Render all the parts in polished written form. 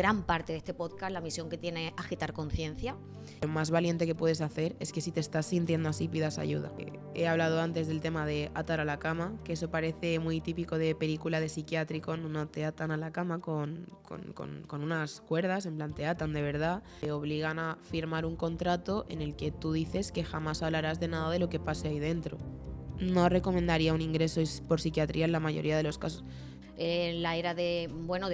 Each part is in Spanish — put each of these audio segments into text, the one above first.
gran parte de este podcast, la misión que tiene es agitar conciencia. Lo más valiente que puedes hacer es que si te estás sintiendo así pidas ayuda. He hablado antes del tema de atar a la cama, que eso parece muy típico de película de psiquiátrico, no te atan a la cama con unas cuerdas, en plan te atan de verdad, te obligan a firmar un contrato en el que tú dices que jamás hablarás de nada de lo que pase ahí dentro. No recomendaría un ingreso por psiquiatría en la mayoría de los casos. En la era de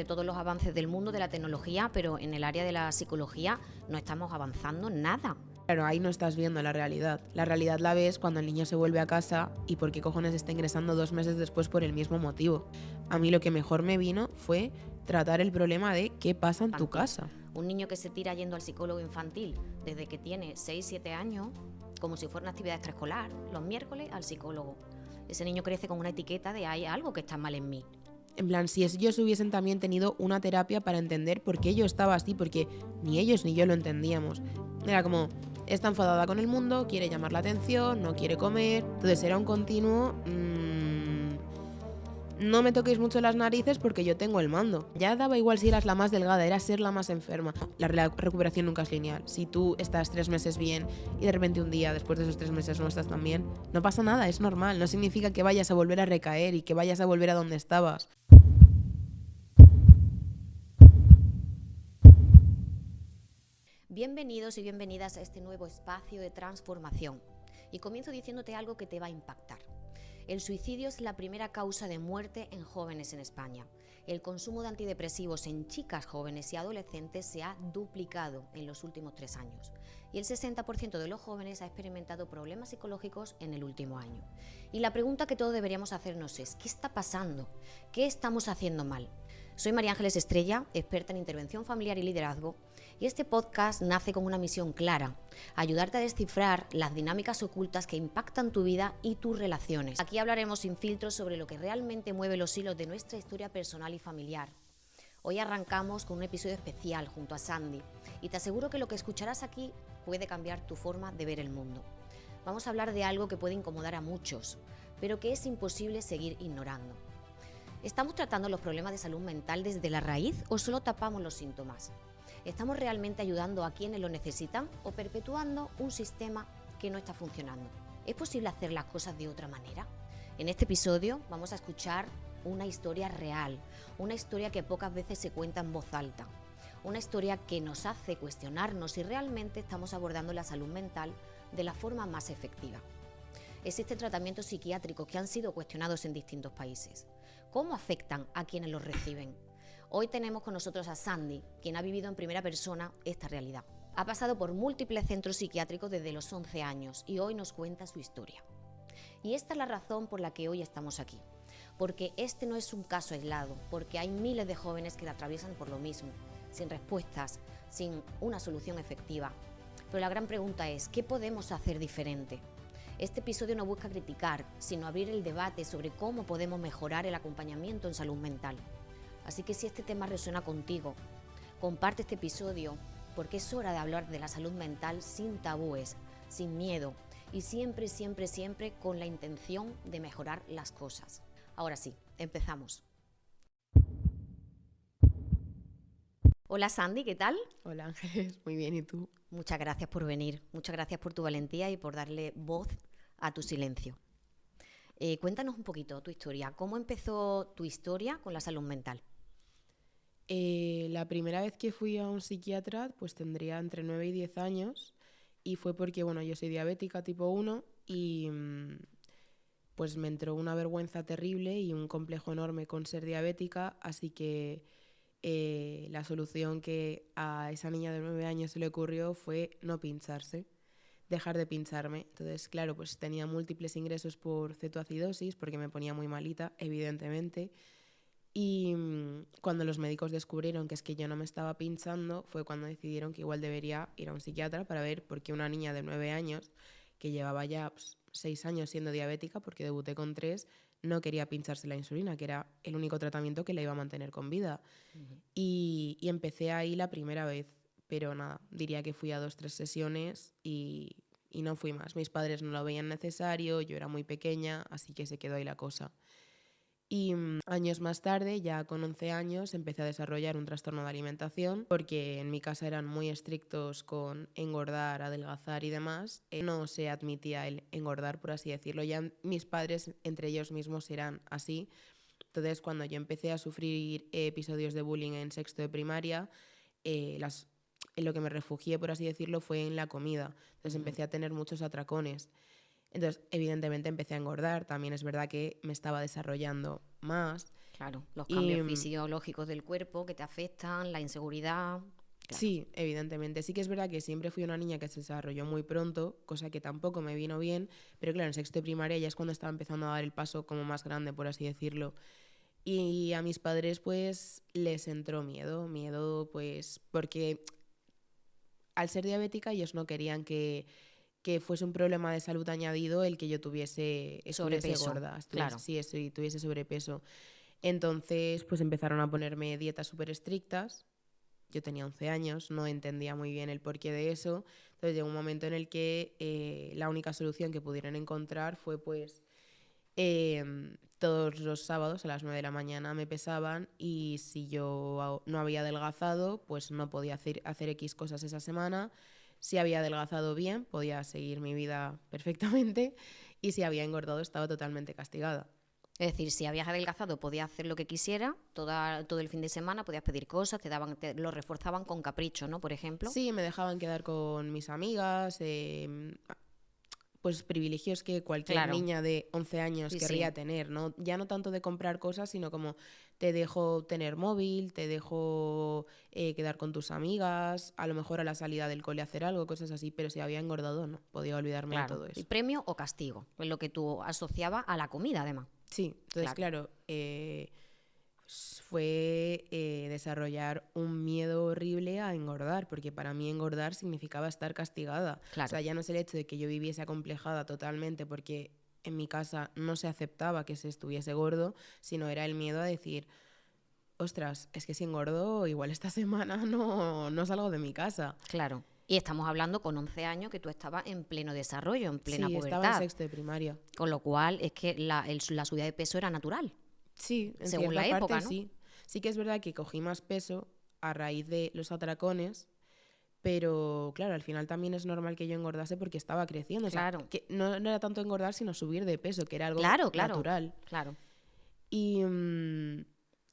todos los avances del mundo, de la tecnología, pero en el área de la psicología no estamos avanzando nada. Claro, ahí no estás viendo la realidad. La realidad la ves cuando el niño se vuelve a casa y por qué cojones está ingresando 2 meses después por el mismo motivo. A mí lo que mejor me vino fue tratar el problema de qué pasa en tu casa. Un niño que se tira yendo al psicólogo infantil desde que tiene 6-7 años, como si fuera una actividad extraescolar, los miércoles al psicólogo. Ese niño crece con una etiqueta de hay algo que está mal en mí. En plan, si ellos hubiesen también tenido una terapia para entender por qué yo estaba así, porque ni ellos ni yo lo entendíamos. Era como, está enfadada con el mundo, quiere llamar la atención, no quiere comer. Entonces era un continuo, no me toquéis mucho las narices porque yo tengo el mando. Ya daba igual si eras la más delgada, era ser la más enferma. La recuperación nunca es lineal. Si tú estás 3 meses bien y de repente un día, después de esos 3 meses no estás tan bien, no pasa nada, es normal. No significa que vayas a volver a recaer y que vayas a volver a donde estabas. Bienvenidos y bienvenidas a este nuevo espacio de transformación. Y comienzo diciéndote algo que te va a impactar. El suicidio es la primera causa de muerte en jóvenes en España. El consumo de antidepresivos en chicas jóvenes y adolescentes se ha duplicado en los últimos 3 años. Y el 60% de los jóvenes ha experimentado problemas psicológicos en el último año. Y la pregunta que todos deberíamos hacernos es, ¿qué está pasando? ¿Qué estamos haciendo mal? Soy María Ángeles Estrella, experta en intervención familiar y liderazgo, y este podcast nace con una misión clara: ayudarte a descifrar las dinámicas ocultas que impactan tu vida y tus relaciones. Aquí hablaremos sin filtros sobre lo que realmente mueve los hilos de nuestra historia personal y familiar. Hoy arrancamos con un episodio especial junto a Sandy, y te aseguro que lo que escucharás aquí puede cambiar tu forma de ver el mundo. Vamos a hablar de algo que puede incomodar a muchos, pero que es imposible seguir ignorando. ¿Estamos tratando los problemas de salud mental desde la raíz o solo tapamos los síntomas? ¿Estamos realmente ayudando a quienes lo necesitan o perpetuando un sistema que no está funcionando? ¿Es posible hacer las cosas de otra manera? En este episodio vamos a escuchar una historia real, una historia que pocas veces se cuenta en voz alta, una historia que nos hace cuestionarnos si realmente estamos abordando la salud mental de la forma más efectiva. Existen tratamientos psiquiátricos que han sido cuestionados en distintos países. ¿Cómo afectan a quienes los reciben? Hoy tenemos con nosotros a Sandy, quien ha vivido en primera persona esta realidad. Ha pasado por múltiples centros psiquiátricos desde los 11 años y hoy nos cuenta su historia. Y esta es la razón por la que hoy estamos aquí. Porque este no es un caso aislado, porque hay miles de jóvenes que atraviesan por lo mismo, sin respuestas, sin una solución efectiva. Pero la gran pregunta es, ¿qué podemos hacer diferente? Este episodio no busca criticar, sino abrir el debate sobre cómo podemos mejorar el acompañamiento en salud mental. Así que si este tema resuena contigo, comparte este episodio, porque es hora de hablar de la salud mental sin tabúes, sin miedo y siempre, siempre, siempre con la intención de mejorar las cosas. Ahora sí, empezamos. Hola Sandy, ¿qué tal? Hola Ángeles, muy bien, ¿y tú? Muchas gracias por venir, muchas gracias por tu valentía y por darle voz a tu silencio. Cuéntanos un poquito tu historia. ¿Cómo empezó tu historia con la salud mental? La primera vez que fui a un psiquiatra pues tendría entre 9 y 10 años y fue porque, yo soy diabética tipo 1 y pues me entró una vergüenza terrible y un complejo enorme con ser diabética, así que la solución que a esa niña de 9 años se le ocurrió fue no pincharse, dejar de pincharme. Entonces, claro, pues tenía múltiples ingresos por cetoacidosis porque me ponía muy malita, evidentemente. Y cuando los médicos descubrieron que es que yo no me estaba pinchando, fue cuando decidieron que igual debería ir a un psiquiatra para ver por qué una niña de 9 años, que llevaba ya 6 años siendo diabética, porque debuté con 3, no quería pincharse la insulina, que era el único tratamiento que la iba a mantener con vida. Uh-huh. Y empecé ahí la primera vez, pero nada, diría que fui a 2-3 sesiones y no fui más. Mis padres no lo veían necesario, yo era muy pequeña, así que se quedó ahí la cosa. Y años más tarde, ya con 11 años, empecé a desarrollar un trastorno de alimentación porque en mi casa eran muy estrictos con engordar, adelgazar y demás. No se admitía el engordar, por así decirlo. Ya mis padres, entre ellos mismos, eran así. Entonces, cuando yo empecé a sufrir episodios de bullying en sexto de primaria, en lo que me refugié, por así decirlo, fue en la comida. Entonces empecé a tener muchos atracones. Entonces, evidentemente empecé a engordar. También es verdad que me estaba desarrollando más. Claro, los Y cambios fisiológicos del cuerpo que te afectan, la inseguridad. Claro. sí, evidentemente. Sí que es verdad que siempre fui una niña que se desarrolló muy pronto, cosa que tampoco me vino bien. Pero claro, en sexto de primaria ya es cuando estaba empezando a dar el paso como más grande, por así decirlo. Y a mis padres pues les entró miedo pues porque al ser diabética ellos no querían que fuese un problema de salud añadido el que yo estuviese Sobrepeso, gorda, claro. sí, tuviese sobrepeso. Entonces, pues empezaron a ponerme dietas súper estrictas. Yo tenía 11 años, no entendía muy bien el porqué de eso. Entonces llegó un momento en el que la única solución que pudieron encontrar fue pues todos los sábados a las 9 de la mañana me pesaban y si yo no había adelgazado, pues no podía hacer X cosas esa semana. Si había adelgazado bien, podía seguir mi vida perfectamente y si había engordado estaba totalmente castigada. Es decir, si habías adelgazado podías hacer lo que quisieras, todo el fin de semana podías pedir cosas, lo reforzaban con capricho, ¿no? Por ejemplo. Sí, me dejaban quedar con mis amigas, pues privilegios que cualquier Claro, niña de 11 años sí, querría sí, tener, ¿no? Ya no tanto de comprar cosas, sino como te dejo tener móvil, te dejo quedar con tus amigas, a lo mejor a la salida del cole hacer algo, cosas así, pero si había engordado no, podía olvidarme de claro. todo Y eso. premio o castigo, es lo que tú asociabas a la comida, además. Sí, entonces claro, fue desarrollar un miedo horrible a engordar, porque para mí engordar significaba estar castigada. O Claro. sea, ya no es el hecho de que yo viviese acomplejada totalmente porque en mi casa no se aceptaba que se estuviese gordo, sino era el miedo a decir, ostras, es que si engordo, igual esta semana no salgo de mi casa. Claro. Y estamos hablando con 11 años que tú estabas en pleno desarrollo, en plena Sí, estaba en pubertad. sexto de primaria. Con lo cual es que la subida de peso era natural, Sí, en según cierta la época, parte ¿no? sí. Sí que es verdad que cogí más peso a raíz de los atracones. Pero claro, al final también es normal que yo engordase porque estaba creciendo. O sea, Claro, que no era tanto engordar, sino subir de peso, que era algo claro, claro, natural. claro. Y,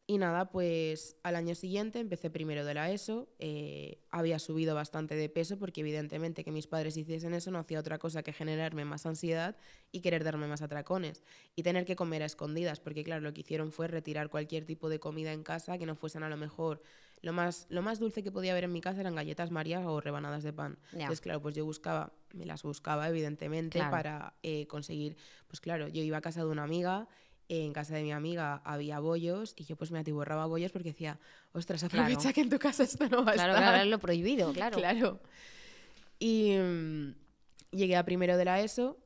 y nada, pues al año siguiente empecé primero de la ESO. Había subido bastante de peso porque evidentemente que mis padres hiciesen eso no hacía otra cosa que generarme más ansiedad y querer darme más atracones. Y tener que comer a escondidas, porque claro, lo que hicieron fue retirar cualquier tipo de comida en casa que no fuesen a lo mejor... Lo más dulce que podía haber en mi casa eran galletas María o rebanadas de pan. Ya, Entonces, claro, pues yo me las buscaba evidentemente claro. para conseguir, pues claro, yo iba a casa de una amiga, en casa de mi amiga había bollos y yo pues me atiborraba bollos porque decía, ostras, aprovecha Claro, que en tu casa esto no va a claro, claro, es estar. lo prohibido, claro. Claro. Y llegué a primero de la ESO,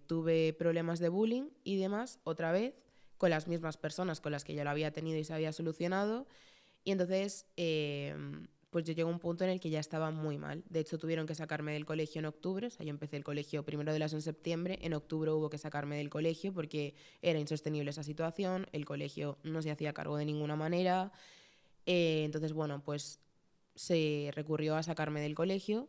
tuve problemas de bullying y demás, otra vez, con las mismas personas con las que ya lo había tenido y se había solucionado. Y entonces, pues yo llegué a un punto en el que ya estaba muy mal. De hecho, tuvieron que sacarme del colegio en octubre. O sea, yo empecé el colegio primero de las en septiembre. En octubre hubo que sacarme del colegio porque era insostenible esa situación. El colegio no se hacía cargo de ninguna manera. Entonces, bueno, pues se recurrió a sacarme del colegio.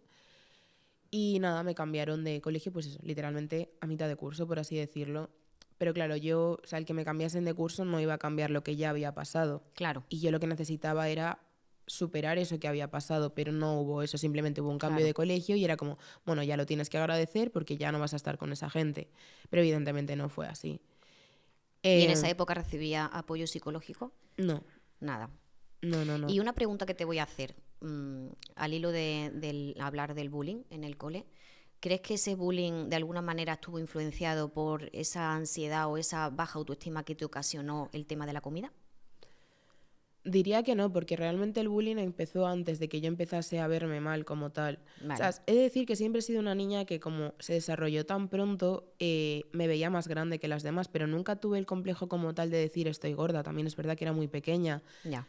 Y nada, me cambiaron de colegio, pues eso, literalmente a mitad de curso, por así decirlo. Pero claro, yo, o sea, el que me cambiasen de curso no iba a cambiar lo que ya había pasado. Claro, Y yo lo que necesitaba era superar eso que había pasado, pero no hubo eso, simplemente hubo un cambio claro. de colegio y era como, bueno, ya lo tienes que agradecer porque ya no vas a estar con esa gente. Pero evidentemente no fue así. ¿Y en esa Eh, época recibía apoyo psicológico? no, Nada. no. Y una pregunta que te voy a hacer, al hilo del hablar del bullying en el cole, ¿crees que ese bullying de alguna manera estuvo influenciado por esa ansiedad o esa baja autoestima que te ocasionó el tema de la comida? Diría que no, porque realmente el bullying empezó antes de que yo empezase a verme mal como tal. O sea, Vale, he de decir que siempre he sido una niña que como se desarrolló tan pronto, me veía más grande que las demás, pero nunca tuve el complejo como tal de decir estoy gorda. También es verdad que era muy pequeña. ya,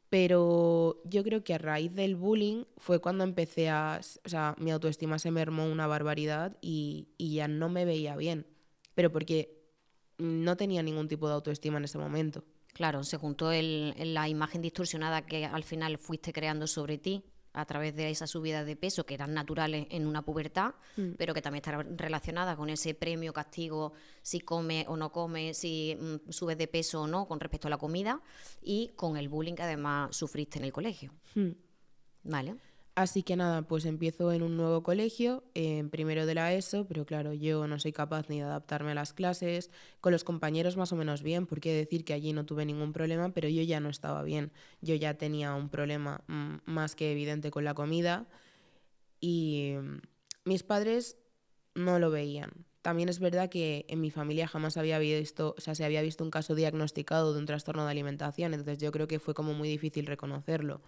Pero yo creo que a raíz del bullying fue cuando empecé o sea, mi autoestima se mermó una barbaridad y ya no me veía bien. Pero porque no tenía ningún tipo de autoestima en ese momento. Claro, se juntó la imagen distorsionada que al final fuiste creando sobre ti a través de esas subidas de peso que eran naturales en una pubertad, pero que también están relacionadas con ese premio, castigo, si comes o no comes, si subes de peso o no con respecto a la comida, y con el bullying que además sufriste en el colegio. Vale. Así que nada, pues empiezo en un nuevo colegio, en primero de la ESO, pero claro, yo no soy capaz ni de adaptarme a las clases, con los compañeros más o menos bien, porque decir que allí no tuve ningún problema, pero yo ya no estaba bien. Yo ya tenía un problema más que evidente con la comida y mis padres no lo veían. También es verdad que en mi familia jamás había visto, o sea, se había visto un caso diagnosticado de un trastorno de alimentación, entonces yo creo que fue como muy difícil reconocerlo.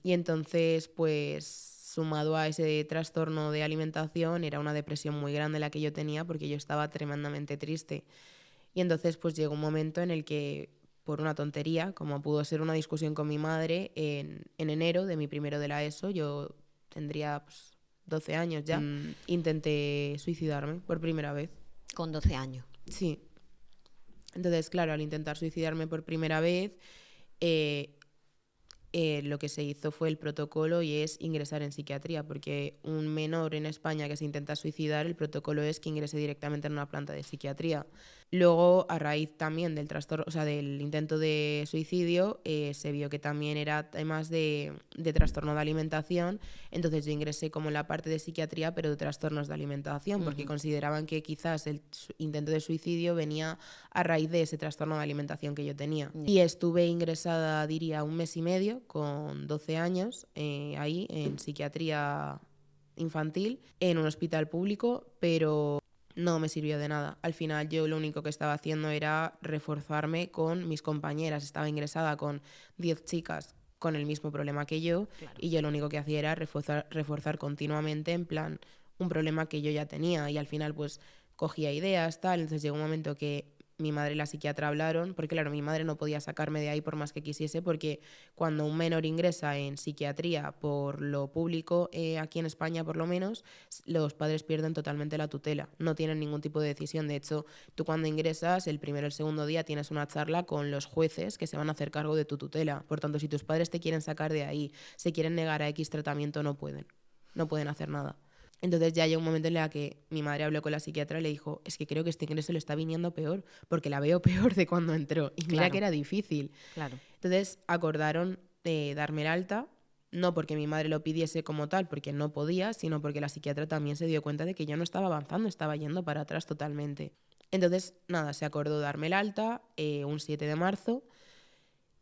Y entonces, pues, sumado a ese trastorno de alimentación, era una depresión muy grande la que yo tenía porque yo estaba tremendamente triste. Y entonces, pues, llegó un momento en el que, por una tontería, como pudo ser una discusión con mi madre, en enero de mi primero de la ESO, yo tendría, pues, 12 años ya, intenté suicidarme por primera vez. Con 12 años. Sí. Entonces, claro, al intentar suicidarme por primera vez, lo que se hizo fue el protocolo y es ingresar en psiquiatría, porque un menor en España que se intenta suicidar, el protocolo es que ingrese directamente en una planta de psiquiatría. Luego, a raíz también del trastorno, o sea, del intento de suicidio, se vio que también era temas de trastorno de alimentación. Entonces yo ingresé como en la parte de psiquiatría, pero de trastornos de alimentación, porque consideraban que quizás el intento de suicidio venía a raíz de ese trastorno de alimentación que yo tenía. Y estuve ingresada, diría, 1 mes y medio, con 12 años, ahí en psiquiatría infantil, en un hospital público, pero no me sirvió de nada. Al final yo lo único que estaba haciendo era reforzarme con mis compañeras. Estaba ingresada con 10 chicas con el mismo problema que yo, claro. Y yo lo único que hacía era reforzar continuamente, en plan, un problema que yo ya tenía. Y al final pues cogía ideas, tal. Entonces llegó un momento que mi madre y la psiquiatra hablaron, porque claro, mi madre no podía sacarme de ahí por más que quisiese, porque cuando un menor ingresa en psiquiatría por lo público, aquí en España por lo menos, los padres pierden totalmente la tutela, no tienen ningún tipo de decisión. De hecho, tú cuando ingresas, el primero o el segundo día tienes una charla con los jueces que se van a hacer cargo de tu tutela. Por tanto, si tus padres te quieren sacar de ahí, se quieren negar a X tratamiento, no pueden hacer nada. Entonces ya llegó un momento en el que mi madre habló con la psiquiatra y le dijo, es que creo que este ingreso le está viniendo peor, porque la veo peor de cuando entró. Y mira que era difícil. Claro. Entonces acordaron darme el alta, no porque mi madre lo pidiese como tal, porque no podía, sino porque la psiquiatra también se dio cuenta de que yo no estaba avanzando, estaba yendo para atrás totalmente. Entonces, nada, se acordó darme el alta un 7 de marzo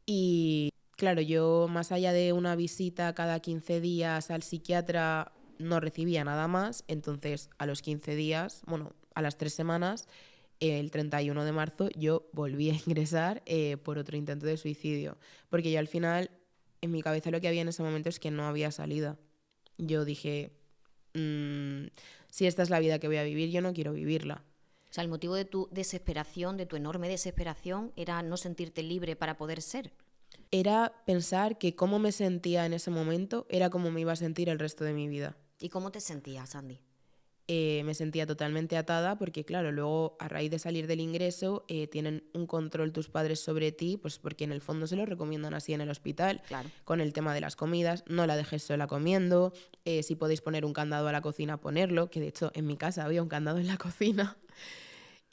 y claro, yo más allá de una visita cada 15 días al psiquiatra no recibía nada más, entonces a los 15 días, bueno, a las 3 semanas, el 31 de marzo yo volví a ingresar por otro intento de suicidio, porque yo al final, en mi cabeza lo que había en ese momento es que no había salida. Yo dije, si esta es la vida que voy a vivir, yo no quiero vivirla. O sea, el motivo de tu desesperación, de tu enorme desesperación, era no sentirte libre para poder ser. Era pensar que cómo me sentía en ese momento era como me iba a sentir el resto de mi vida. ¿Y cómo te sentías, Andy? Me sentía totalmente atada porque, claro, luego a raíz de salir del ingreso tienen un control tus padres sobre ti, pues porque en el fondo se lo recomiendan así en el hospital, claro. Con el tema de las comidas, no la dejes sola comiendo, si podéis poner un candado a la cocina, ponerlo, que de hecho en mi casa había un candado en la cocina.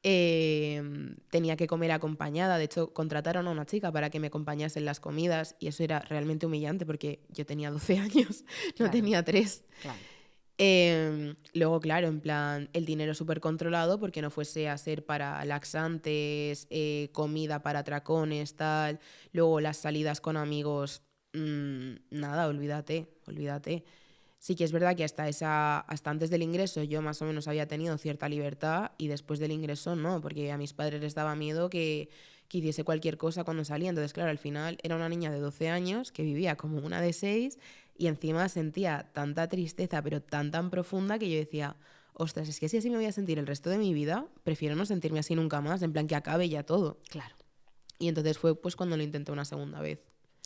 Tenía que comer acompañada, de hecho contrataron a una chica para que me acompañase en las comidas y eso era realmente humillante porque yo tenía 12 años, no tenía 3. Claro. Luego, claro, en plan, el dinero súper controlado porque no fuese a ser para laxantes, comida para atracones, tal. Luego las salidas con amigos, nada, olvídate. Sí que es verdad que hasta antes del ingreso yo más o menos había tenido cierta libertad y después del ingreso no, porque a mis padres les daba miedo que hiciese cualquier cosa cuando salía. Entonces, claro, al final era una niña de 12 años que vivía como una de 6 y encima sentía tanta tristeza, pero tan profunda que yo decía, ostras, es que si así me voy a sentir el resto de mi vida, prefiero no sentirme así nunca más, en plan que acabe ya todo. Claro. Y entonces fue pues cuando lo intenté una segunda vez.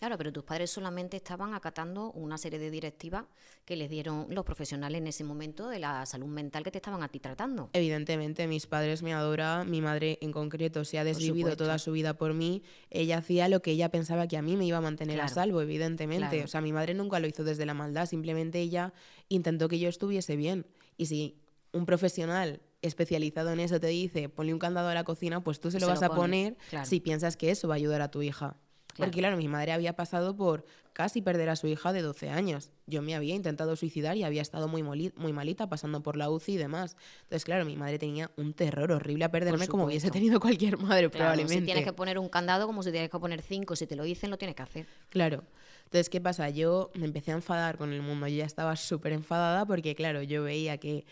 Claro, pero tus padres solamente estaban acatando una serie de directivas que les dieron los profesionales en ese momento de la salud mental que te estaban a ti tratando. Evidentemente, mis padres me adoran, mi madre en concreto se ha Por desvivido toda supuesto. su vida por mí, ella hacía lo que ella pensaba que a mí me iba a mantener a Claro, salvo, evidentemente. O claro. sea, mi madre nunca lo hizo desde la maldad, simplemente ella intentó que yo estuviese bien. Y si un profesional especializado en eso te dice, ponle un candado a la cocina, pues tú se Y lo se vas lo a pone. poner Claro, si piensas que eso va a ayudar a tu hija. Porque claro. claro, mi madre había pasado por casi perder a su hija de 12 años. Yo me había intentado suicidar y había estado muy malita, pasando por la UCI y demás. Entonces, claro, mi madre tenía un terror horrible a Por perderme como hubiese supuesto. tenido cualquier madre Claro, si tienes que probablemente. poner un candado como si tienes que poner 5, si te lo dicen, lo tienes que hacer. Claro. Entonces, ¿qué pasa? Yo me empecé a enfadar con el mundo. Yo ya estaba súper enfadada porque, claro, yo veía que...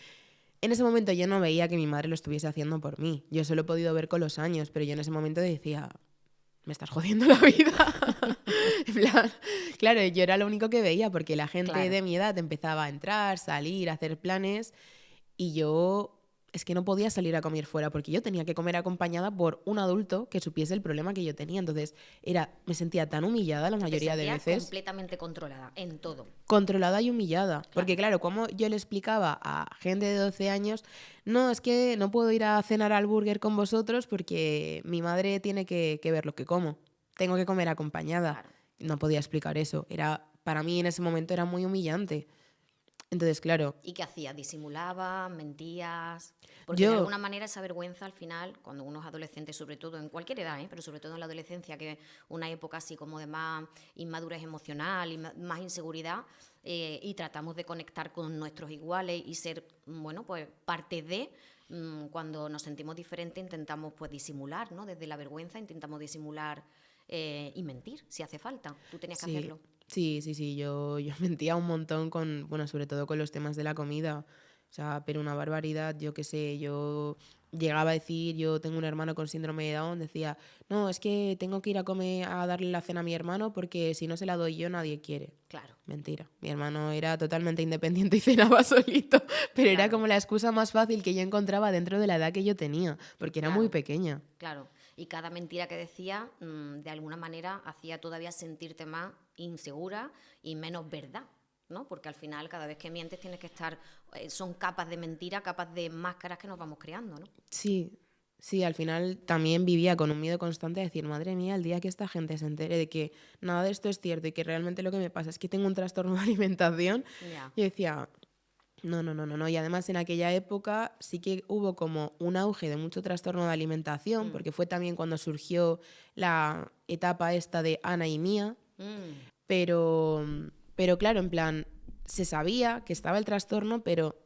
En ese momento yo no veía que mi madre lo estuviese haciendo por mí. Yo solo he podido ver con los años, pero yo en ese momento decía, me estás jodiendo la vida. En plan, claro, yo era lo único que veía porque la gente Claro. de mi edad empezaba a entrar, salir, a hacer planes y yo es que no podía salir a comer fuera porque yo tenía que comer acompañada por un adulto que supiese el problema que yo tenía. Entonces, me sentía tan humillada la Te mayoría de sentías veces, completamente controlada en todo. controlada y humillada. Porque Claro, claro, como yo le explicaba a gente de 12 años, no, es que no puedo ir a cenar al burger con vosotros porque mi madre tiene que ver lo que como. Tengo que comer acompañada. claro. No podía explicar eso. Para mí en ese momento era muy humillante. Entonces, claro, ¿Y qué hacías? ¿Disimulabas? ¿Mentías? Porque de yo, alguna manera esa vergüenza al final, cuando uno es adolescente, sobre todo en cualquier edad, pero sobre todo en la adolescencia, que es una época así como de más inmadurez emocional y más inseguridad, y tratamos de conectar con nuestros iguales y ser, bueno, pues parte de, cuando nos sentimos diferentes intentamos pues disimular, ¿no? Desde la vergüenza intentamos disimular y mentir si hace falta. Tú tenías que sí, hacerlo. sí, yo mentía un montón con, bueno, sobre todo con los temas de la comida. O sea, pero una barbaridad, yo qué sé, yo llegaba a decir, yo tengo un hermano con síndrome de Down, decía, no, es que tengo que ir a comer, a darle la cena a mi hermano porque si no se la doy yo nadie quiere. Claro, Mentira, mi hermano era totalmente independiente y cenaba solito, pero era claro, como la excusa más fácil que yo encontraba dentro de la edad que yo tenía, porque era muy claro. pequeña. Claro, y cada mentira que decía, de alguna manera, hacía todavía sentirte más insegura y menos verdad, ¿no? Porque al final, cada vez que mientes, tienes que estar, son capas de mentira, capas de máscaras que nos vamos creando, ¿no? Sí, sí, al final también vivía con un miedo constante de decir, madre mía, el día que esta gente se entere de que nada de esto es cierto y que realmente lo que me pasa es que tengo un trastorno de alimentación, Ya. yo decía, no, no, no, no, no. Y además en aquella época sí que hubo como un auge de mucho trastorno de alimentación, Mm, porque fue también cuando surgió la etapa esta de Ana y Mía, mm. pero, pero claro, en plan, se sabía que estaba el trastorno, pero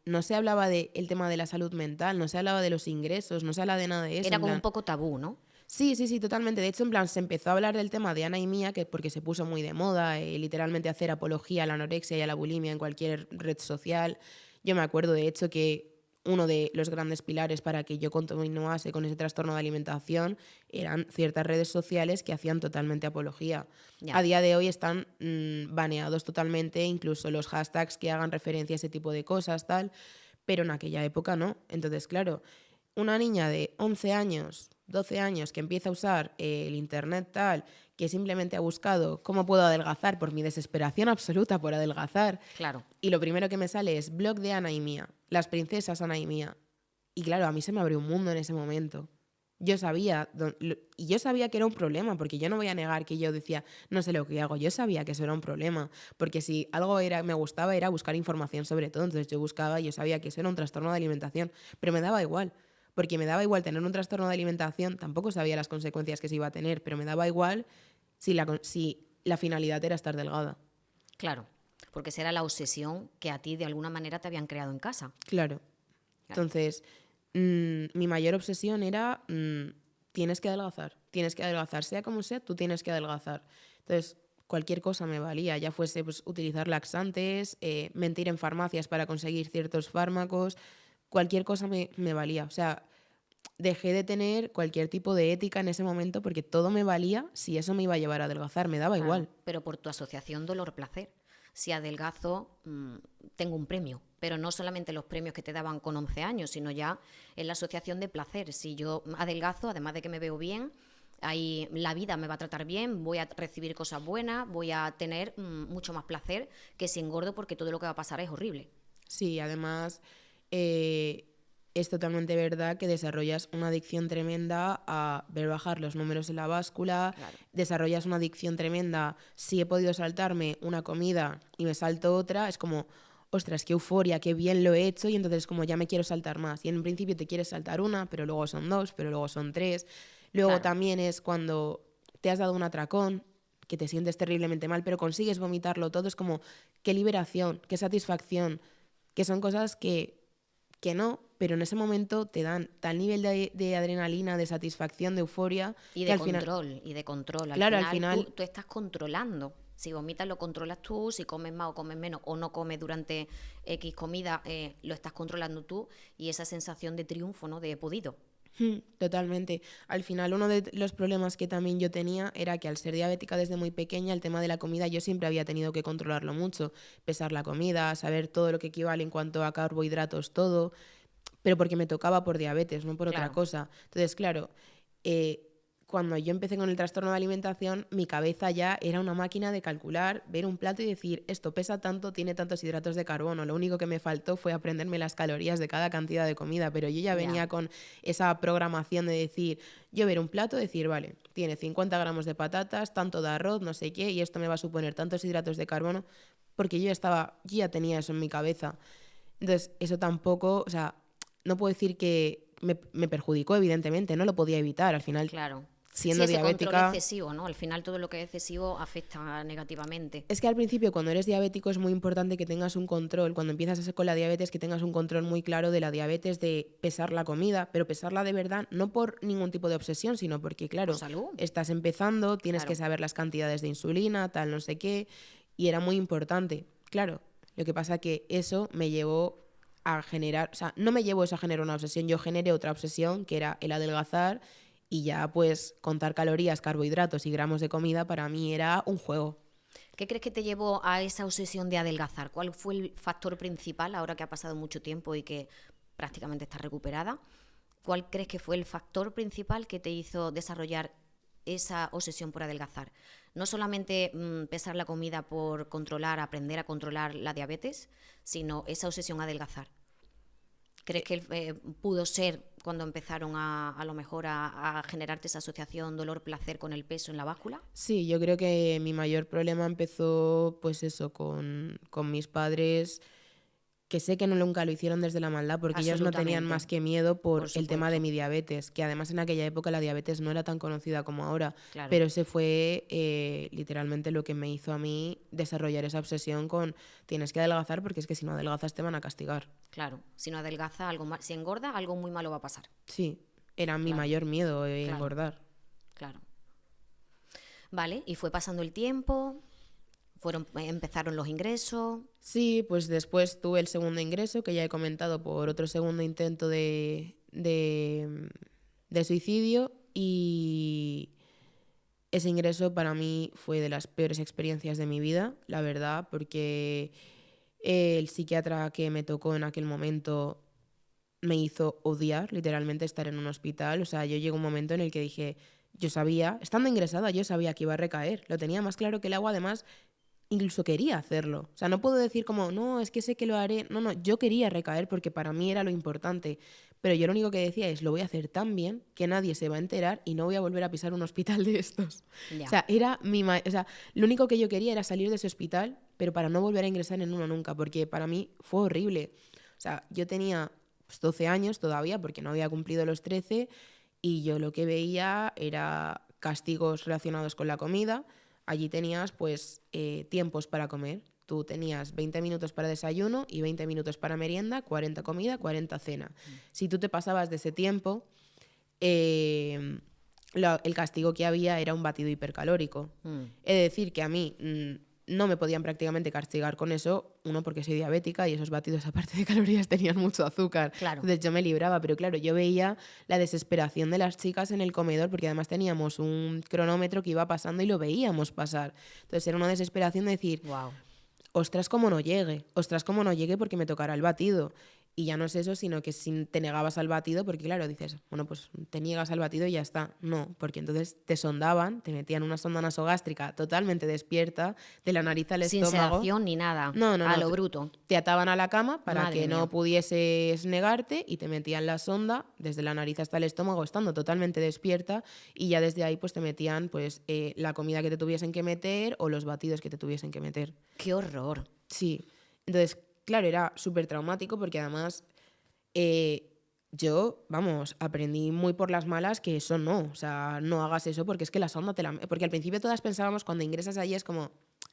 no se hablaba del tema de la salud mental, no se hablaba de los ingresos, no se hablaba de nada de eso, Era en como un plan, poco tabú, ¿no? sí, sí, sí, totalmente. De hecho, en plan, se empezó a hablar del tema de Ana y Mía, que porque se puso muy de moda, literalmente hacer apología a la anorexia y a la bulimia en cualquier red social. Yo me acuerdo, de hecho, que uno de los grandes pilares para que yo continuase con ese trastorno de alimentación eran ciertas redes sociales que hacían totalmente apología. A Ya, día de hoy están baneados totalmente, incluso los hashtags que hagan referencia a ese tipo de cosas, tal, pero en aquella época no. Entonces, claro, una niña de 11 años, 12 años que empieza a usar el internet tal, que simplemente ha buscado cómo puedo adelgazar por mi desesperación absoluta por adelgazar, claro, y lo primero que me sale es blog de Ana y Mía, las princesas Ana y Mía. Y claro, a mí se me abrió un mundo en ese momento. Yo sabía, y yo sabía que era un problema, porque yo no voy a negar que yo decía, no sé lo que hago, yo sabía que eso era un problema, porque si algo me gustaba era buscar información sobre todo, entonces yo buscaba, yo sabía que eso era un trastorno de alimentación, pero me daba igual, porque me daba igual tener un trastorno de alimentación, tampoco sabía las consecuencias que se iba a tener, pero me daba igual si la finalidad era estar delgada. claro. Porque esa era la obsesión que a ti de alguna manera te habían creado en casa. Claro. Claro, Entonces, mi mayor obsesión era, tienes que adelgazar, sea como sea, tú tienes que adelgazar. Entonces, cualquier cosa me valía, ya fuese pues, utilizar laxantes, mentir en farmacias para conseguir ciertos fármacos, cualquier cosa me valía. O sea, dejé de tener cualquier tipo de ética en ese momento porque todo me valía si eso me iba a llevar a adelgazar, me daba claro. igual. Pero por tu asociación dolor-placer. Si adelgazo, tengo un premio. Pero no solamente los premios que te daban con 11 años, sino ya en la asociación de placer. Si yo adelgazo, además de que me veo bien, ahí la vida me va a tratar bien, voy a recibir cosas buenas, voy a tener mucho más placer que si engordo, porque todo lo que va a pasar es horrible. Sí, además es totalmente verdad que desarrollas una adicción tremenda a ver bajar los números en la báscula, Claro. desarrollas una adicción tremenda, si he podido saltarme una comida y me salto otra, es como, ostras, qué euforia, qué bien lo he hecho, y entonces como ya me quiero saltar más. Y en un principio te quieres saltar una, pero luego son dos, pero luego son tres. Luego Claro. también es cuando te has dado un atracón, que te sientes terriblemente mal, pero consigues vomitarlo todo, es como, qué liberación, qué satisfacción, que son cosas que no, pero en ese momento te dan tal nivel de adrenalina, de satisfacción, de euforia, Y que de al final, control, y de control. Al claro, al final final, tú estás controlando. Si vomitas lo controlas tú, si comes más o comes menos, o no comes durante X comida, lo estás controlando tú, y esa sensación de triunfo, ¿no? De he podido. totalmente. Al final, uno de los problemas que también yo tenía era que al ser diabética desde muy pequeña, el tema de la comida yo siempre había tenido que controlarlo mucho, pesar la comida, saber todo lo que equivale en cuanto a carbohidratos, todo, pero porque me tocaba por diabetes, no por otra Claro. cosa. Entonces, claro, eh, cuando yo empecé con el trastorno de alimentación, mi cabeza ya era una máquina de calcular, ver un plato y decir, esto pesa tanto, tiene tantos hidratos de carbono. Lo único que me faltó fue aprenderme las calorías de cada cantidad de comida, pero yo ya Ya. venía con esa programación de decir, yo ver un plato, decir, vale, tiene 50 gramos de patatas, tanto de arroz, no sé qué, y esto me va a suponer tantos hidratos de carbono, porque yo ya tenía eso en mi cabeza. Entonces, eso tampoco, o sea, no puedo decir que me perjudicó, evidentemente, no lo podía evitar. Al final, Claro. Sí, siendo ese control diabética, excesivo, ¿no? Al final todo lo que es excesivo afecta negativamente. es que al principio cuando eres diabético es muy importante que tengas un control, cuando empiezas a ser con la diabetes, que tengas un control muy claro de la diabetes, de pesar la comida, pero pesarla de verdad, no por ningún tipo de obsesión, sino porque, Por claro, salud. estás empezando, tienes que Claro. saber las cantidades de insulina, tal, no sé qué, y era muy importante. Claro, lo que pasa que eso me llevó a generar, o sea, no me llevó eso a generar una obsesión, yo generé otra obsesión, que era el adelgazar, y ya pues contar calorías, carbohidratos y gramos de comida para mí era un juego. ¿Qué crees que te llevó a esa obsesión de adelgazar? ¿Cuál fue el factor principal, ahora que ha pasado mucho tiempo y que prácticamente está recuperada? ¿Cuál crees que fue el factor principal que te hizo desarrollar esa obsesión por adelgazar? No solamente pesar la comida por controlar, aprender a controlar la diabetes, sino esa obsesión a adelgazar. ¿Crees que pudo ser cuando empezaron a lo mejor a generarte esa asociación dolor-placer con el peso en la báscula? Sí, yo creo que mi mayor problema empezó, pues eso, con mis padres, que sé que no nunca lo hicieron desde la maldad, porque ellos no tenían Absolutamente, más que miedo por por el tema de supuesto, mi diabetes, que además en aquella época la diabetes no era tan conocida como ahora, claro. pero ese fue literalmente lo que me hizo a mí desarrollar esa obsesión con tienes que adelgazar porque es que si no adelgazas te van a castigar. Claro, si no adelgaza, si engorda, algo muy malo va a pasar. Sí, era mi Claro, mayor miedo, claro, engordar. claro. Vale, y fue pasando el tiempo, empezaron los ingresos. Sí, pues después tuve el segundo ingreso, que ya he comentado, por otro segundo intento de suicidio, y ese ingreso para mí fue de las peores experiencias de mi vida, la verdad, porque el psiquiatra que me tocó en aquel momento me hizo odiar literalmente estar en un hospital. O sea, yo llegó un momento en el que dije, yo sabía, estando ingresada, yo sabía que iba a recaer, lo tenía más claro que el agua, además incluso quería hacerlo. O sea, no puedo decir como, no, es que sé que lo haré. No, no, yo quería recaer porque para mí era lo importante. Pero yo lo único que decía es, lo voy a hacer tan bien que nadie se va a enterar y no voy a volver a pisar un hospital de estos. O Ya, sea, o sea, lo único que yo quería era salir de ese hospital, pero para no volver a ingresar en uno nunca, porque para mí fue horrible. O sea, yo tenía pues, 12 años todavía, porque no había cumplido los 13, y yo lo que veía era castigos relacionados con la comida. Allí tenías pues tiempos para comer. Tú tenías 20 minutos para desayuno y 20 minutos para merienda, 40 comida, 40 cena. Si tú te pasabas de ese tiempo, el castigo que había era un batido hipercalórico. He de decir que a mí no me podían prácticamente castigar con eso, uno porque soy diabética y esos batidos aparte de calorías tenían mucho azúcar. claro, Entonces yo me libraba, pero claro, yo veía la desesperación de las chicas en el comedor porque además teníamos un cronómetro que iba pasando y lo veíamos pasar. Entonces era una desesperación de decir, wow. ostras, cómo no llegue porque me tocará el batido. Y ya no es eso, sino que si te negabas al batido, porque claro, dices, bueno, pues te niegas al batido y ya está. No, porque entonces te sondaban, te metían una sonda nasogástrica totalmente despierta, de la nariz al Sin estómago. sedación ni nada, No, no, a no. lo bruto. Te ataban a la cama para Madre que mía. no pudieses negarte y te metían la sonda desde la nariz hasta el estómago, estando totalmente despierta, y ya desde ahí pues te metían pues la comida que te tuviesen que meter o los batidos que te tuviesen que meter. ¡Qué horror! Sí. Entonces, claro, era súper traumático porque además yo, vamos, aprendí muy por las malas que eso no, o sea, no hagas eso porque es que la sonda te la... Porque al principio todas pensábamos cuando ingresas allí es como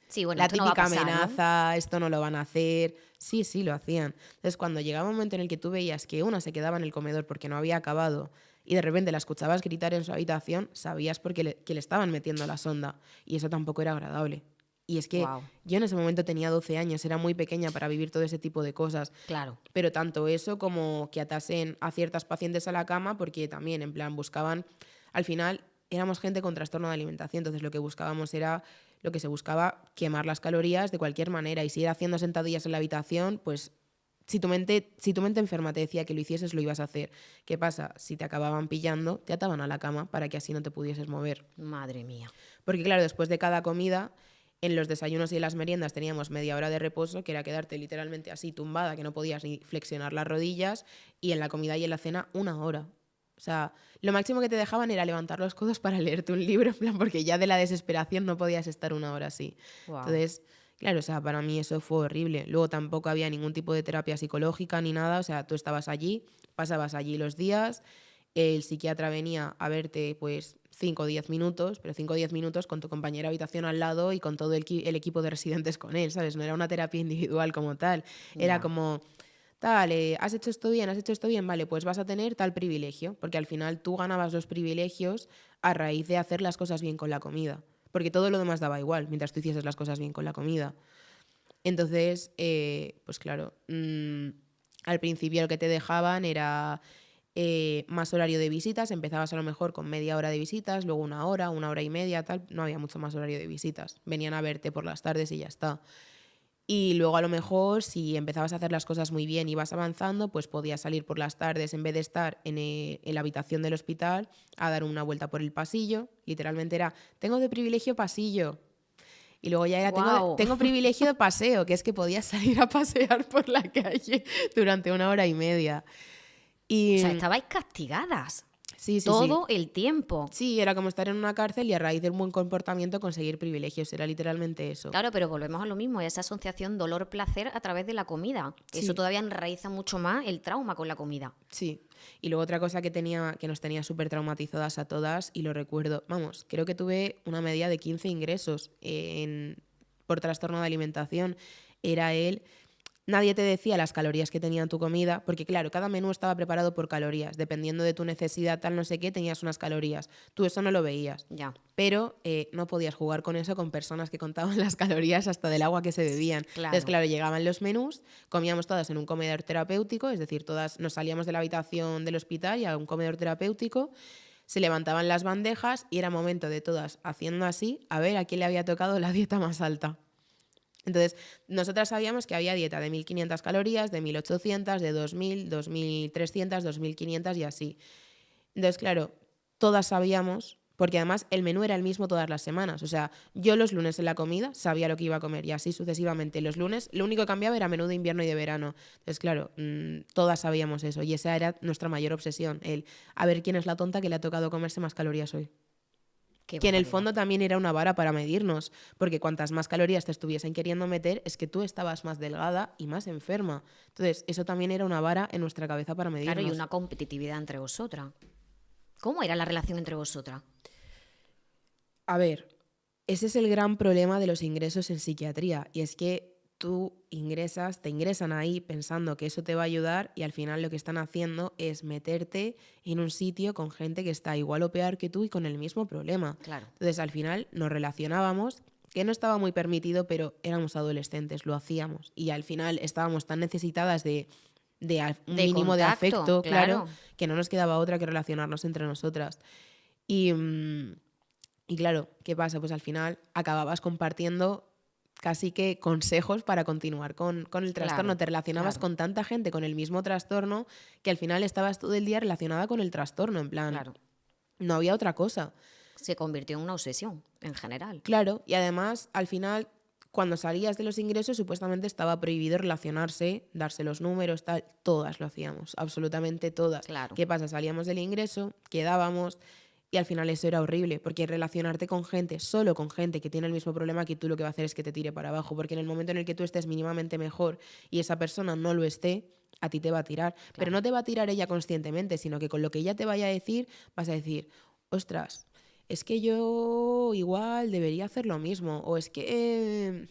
Sí, bueno, la esto no va a típica pasar, ¿no? amenaza, esto no lo van a hacer. Sí, sí, lo hacían. Entonces, cuando llegaba un momento en el que tú veías que una se quedaba en el comedor porque no había acabado y de repente la escuchabas gritar en su habitación, sabías que le estaban metiendo la sonda y eso tampoco era agradable. Y es que Wow, yo en ese momento tenía 12 años, era muy pequeña para vivir todo ese tipo de cosas. claro. Pero tanto eso como que atasen a ciertas pacientes a la cama, porque también, en plan, buscaban, al final éramos gente con trastorno de alimentación, entonces lo que buscábamos era, lo que se buscaba, quemar las calorías de cualquier manera y seguir haciendo sentadillas en la habitación, pues si tu mente enferma te decía que lo hicieses, lo ibas a hacer. ¿Qué pasa? Si te acababan pillando, te ataban a la cama para que así no te pudieses mover. Madre mía. Porque claro, después de cada comida, en los desayunos y en las meriendas teníamos media hora de reposo, que era quedarte literalmente así tumbada, que no podías ni flexionar las rodillas, y en la comida y en la cena 1 hora. O sea, lo máximo que te dejaban era levantar los codos para leerte un libro, en plan, porque ya de la desesperación no podías estar 1 hora así. Wow. Entonces, claro, o sea, para mí eso fue horrible. Luego tampoco había ningún tipo de terapia psicológica ni nada, o sea, tú estabas allí, pasabas allí los días, el psiquiatra venía a verte pues 5 o 10 minutos, pero 5 o 10 minutos con tu compañera de habitación al lado y con todo el equipo de residentes con él, ¿sabes? No era una terapia individual como tal, era Ya. como, tal, has hecho esto bien, vale, pues vas a tener tal privilegio, porque al final tú ganabas los privilegios a raíz de hacer las cosas bien con la comida, porque todo lo demás daba igual mientras tú hicieses las cosas bien con la comida. Entonces, pues claro, al principio lo que te dejaban era más horario de visitas, empezabas a lo mejor con media hora de visitas, luego 1 hora y media, tal, no había mucho más horario de visitas, venían a verte por las tardes y ya está. Y luego a lo mejor si empezabas a hacer las cosas muy bien y ibas avanzando, pues podías salir por las tardes en vez de estar en la habitación del hospital a dar una vuelta por el pasillo, literalmente era, tengo de privilegio pasillo. Y luego ya era, Guau. tengo privilegio de paseo, que es que podías salir a pasear por la calle durante 1 hora y media. O Y sea, estabais castigadas sí, sí, sí. todo el tiempo. Sí, era como estar en una cárcel y a raíz del buen comportamiento conseguir privilegios. Era literalmente eso. Claro, pero volvemos a lo mismo, esa asociación dolor-placer a través de la comida. Sí. Eso todavía enraiza mucho más el trauma con la comida. Sí. Y luego otra cosa que nos tenía súper traumatizadas a todas, y lo recuerdo, vamos, creo que tuve una media de 15 ingresos por trastorno de alimentación. Era él. Nadie te decía las calorías que tenía tu comida, porque claro, cada menú estaba preparado por calorías. Dependiendo de tu necesidad, tal no sé qué, tenías unas calorías. Tú eso no lo veías. Ya. Pero no podías jugar con eso con personas que contaban las calorías hasta del agua que se bebían. Claro. Entonces, claro, llegaban los menús, comíamos todas en un comedor terapéutico, es decir, todas nos salíamos de la habitación del hospital y a un comedor terapéutico, se levantaban las bandejas y era momento de todas haciendo así, a ver a quién le había tocado la dieta más alta. Entonces, nosotras sabíamos que había dieta de 1.500 calorías, de 1.800, de 2.000, 2.300, 2.500 y así. Entonces, claro, todas sabíamos, porque además el menú era el mismo todas las semanas. O sea, yo los lunes en la comida sabía lo que iba a comer y así sucesivamente. Los lunes lo único que cambiaba era menú de invierno y de verano. Entonces, claro, todas sabíamos eso y esa era nuestra mayor obsesión, el a ver quién es la tonta que le ha tocado comerse más calorías hoy. Qué Que en el barbaridad. fondo también era una vara para medirnos, porque cuantas más calorías te estuviesen queriendo meter, es que tú estabas más delgada y más enferma. Entonces, eso también era una vara en nuestra cabeza para medirnos. Claro, y una competitividad entre vosotras. ¿Cómo era la relación entre vosotras? A ver, ese es el gran problema de los ingresos en psiquiatría, y es que tú te ingresan ahí pensando que eso te va a ayudar y al final lo que están haciendo es meterte en un sitio con gente que está igual o peor que tú y con el mismo problema. Claro. Entonces al final nos relacionábamos, que no estaba muy permitido, pero éramos adolescentes, lo hacíamos y al final estábamos tan necesitadas de un De mínimo de contacto, afecto, claro, claro. que no nos quedaba otra que relacionarnos entre nosotras. Y claro, ¿qué pasa? Pues al final acababas compartiendo casi que consejos para continuar con el trastorno. Claro, Te relacionabas claro, con tanta gente con el mismo trastorno que al final estabas todo el día relacionada con el trastorno, en plan, claro. no había otra cosa. Se convirtió en una obsesión en general. Claro, y además, al final, cuando salías de los ingresos, supuestamente estaba prohibido relacionarse, darse los números, tal. Todas lo hacíamos, absolutamente todas. Claro, ¿Qué pasa? Salíamos del ingreso, quedábamos, y al final eso era horrible, porque relacionarte con gente, solo con gente que tiene el mismo problema que tú, lo que va a hacer es que te tire para abajo, porque en el momento en el que tú estés mínimamente mejor y esa persona no lo esté, a ti te va a tirar. Pero claro. no te va a tirar ella conscientemente, sino que con lo que ella te vaya a decir, vas a decir, ostras, es que yo igual debería hacer lo mismo, o es que,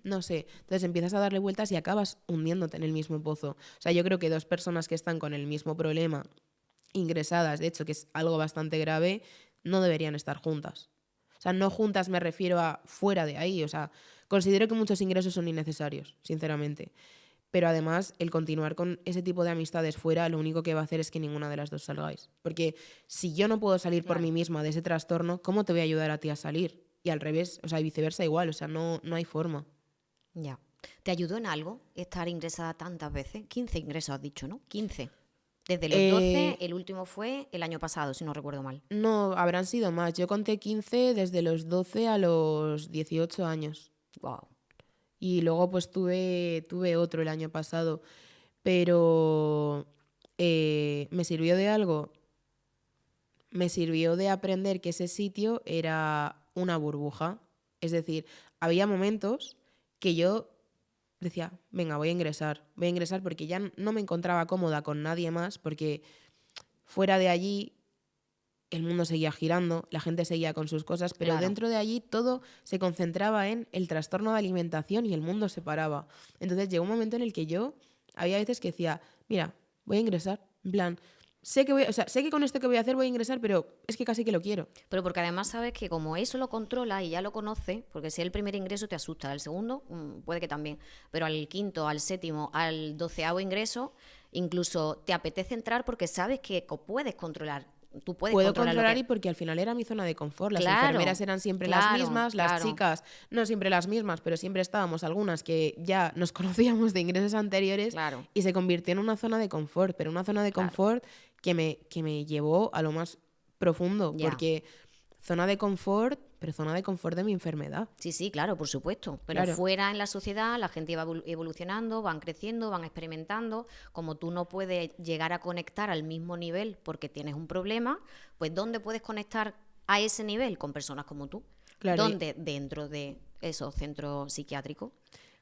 no sé. Entonces empiezas a darle vueltas y acabas hundiéndote en el mismo pozo. O sea, yo creo que dos personas que están con el mismo problema, ingresadas, de hecho, que es algo bastante grave, no deberían estar juntas. O sea, no juntas me refiero a fuera de ahí. O sea, considero que muchos ingresos son innecesarios, sinceramente. Pero además, el continuar con ese tipo de amistades fuera, lo único que va a hacer es que ninguna de las dos salgáis. Porque si yo no puedo salir por Claro, mí misma de ese trastorno, ¿cómo te voy a ayudar a ti a salir? Y al revés, o sea, y viceversa igual, o sea, no hay forma. ya. ¿Te ayudó en algo estar ingresada tantas veces? 15 ingresos has dicho, ¿no? 15. Desde los 12, Eh, el último fue el año pasado, si no recuerdo mal. no, habrán sido más. Yo conté 15 desde los 12 a los 18 años. Wow. Y luego pues tuve otro el año pasado. Pero ¿me sirvió de algo? Me sirvió de aprender que ese sitio era una burbuja. Es decir, había momentos que yo decía, venga, voy a ingresar porque ya no me encontraba cómoda con nadie más, porque fuera de allí el mundo seguía girando, la gente seguía con sus cosas, pero Claro. dentro de allí todo se concentraba en el trastorno de alimentación y el mundo se paraba. Entonces llegó un momento en el que yo, había veces que decía, mira, voy a ingresar, en plan, sé que con esto que voy a hacer voy a ingresar, pero es que casi que lo quiero. Pero porque además sabes que como eso lo controla y ya lo conoces, porque si el primer ingreso te asusta, el segundo puede que también, pero al quinto, al séptimo, al 12.º ingreso, incluso te apetece entrar porque sabes que puedes controlar, tú puedes Puedo controlar lo controlar que... y porque al final era mi zona de confort. Las Claro, enfermeras eran siempre las claro, mismas, las claro, chicas no siempre las mismas, pero siempre estábamos algunas que ya nos conocíamos de ingresos anteriores claro, y se convirtió en una zona de confort, pero una zona de claro, confort que me llevó a lo más profundo, ya. porque zona de confort, pero zona de confort de mi enfermedad. Sí, sí, claro, por supuesto. Pero Claro, fuera en la sociedad la gente va evolucionando, van creciendo, van experimentando. Como tú no puedes llegar a conectar al mismo nivel porque tienes un problema, pues ¿dónde puedes conectar a ese nivel? Con personas como tú. claro. ¿Dónde? Dentro de esos centros psiquiátricos.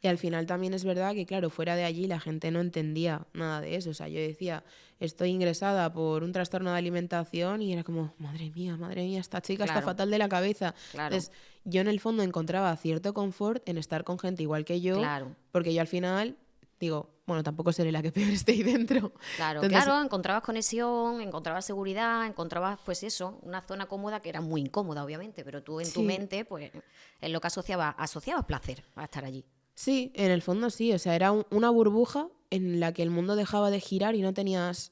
Y al final también es verdad que, claro, fuera de allí la gente no entendía nada de eso. O sea, yo decía, estoy ingresada por un trastorno de alimentación y era como, madre mía, esta chica está Claro, fatal de la cabeza. claro, Entonces, yo en el fondo encontraba cierto confort en estar con gente igual que yo, claro. porque yo al final digo, bueno, tampoco seré la que peor esté ahí dentro. Claro, Entonces, claro, encontrabas conexión, encontrabas seguridad, encontrabas, pues eso, una zona cómoda que era muy incómoda, obviamente, pero tú en tu sí, mente, pues, es lo que asociabas placer a estar allí. sí, en el fondo sí. O sea, era una burbuja en la que el mundo dejaba de girar y no tenías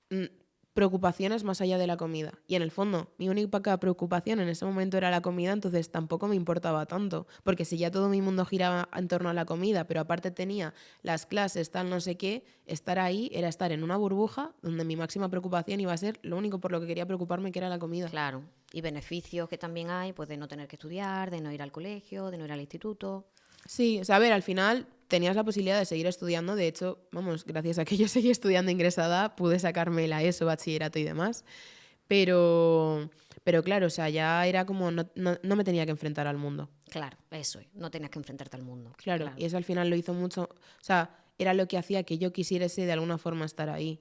mm, preocupaciones más allá de la comida. Y en el fondo, mi única preocupación en ese momento era la comida, entonces tampoco me importaba tanto, porque si ya todo mi mundo giraba en torno a la comida, pero aparte tenía las clases, tal, no sé qué, estar ahí era estar en una burbuja donde mi máxima preocupación iba a ser lo único por lo que quería preocuparme, que era la comida. Claro, y beneficios que también hay, pues de no tener que estudiar, de no ir al colegio, de no ir al instituto. Sí, o sea, a ver, al final tenías la posibilidad de seguir estudiando, de hecho, vamos, gracias a que yo seguí estudiando ingresada, pude sacarme la ESO, bachillerato y demás. Pero, pero claro, o sea, ya era como no me tenía que enfrentar al mundo. Claro, eso es, no tenías que enfrentarte al mundo. Claro, Claro, y eso al final lo hizo mucho, o sea, era lo que hacía que yo quisiese de alguna forma estar ahí.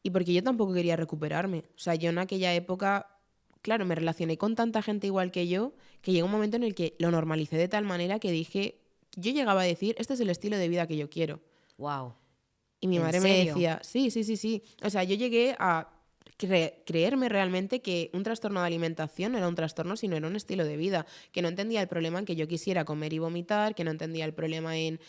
Y porque yo tampoco quería recuperarme. O sea, yo en aquella época, claro, me relacioné con tanta gente igual que yo, que llegó un momento en el que lo normalicé de tal manera que dije, yo llegaba a decir, este es el estilo de vida que yo quiero. wow, Y mi ¿en madre me serio? decía, sí, sí, sí, sí. O sea, yo llegué a creerme realmente que un trastorno de alimentación no era un trastorno, sino era un estilo de vida. Que no entendía el problema en que yo quisiera comer y vomitar, que no entendía el problema en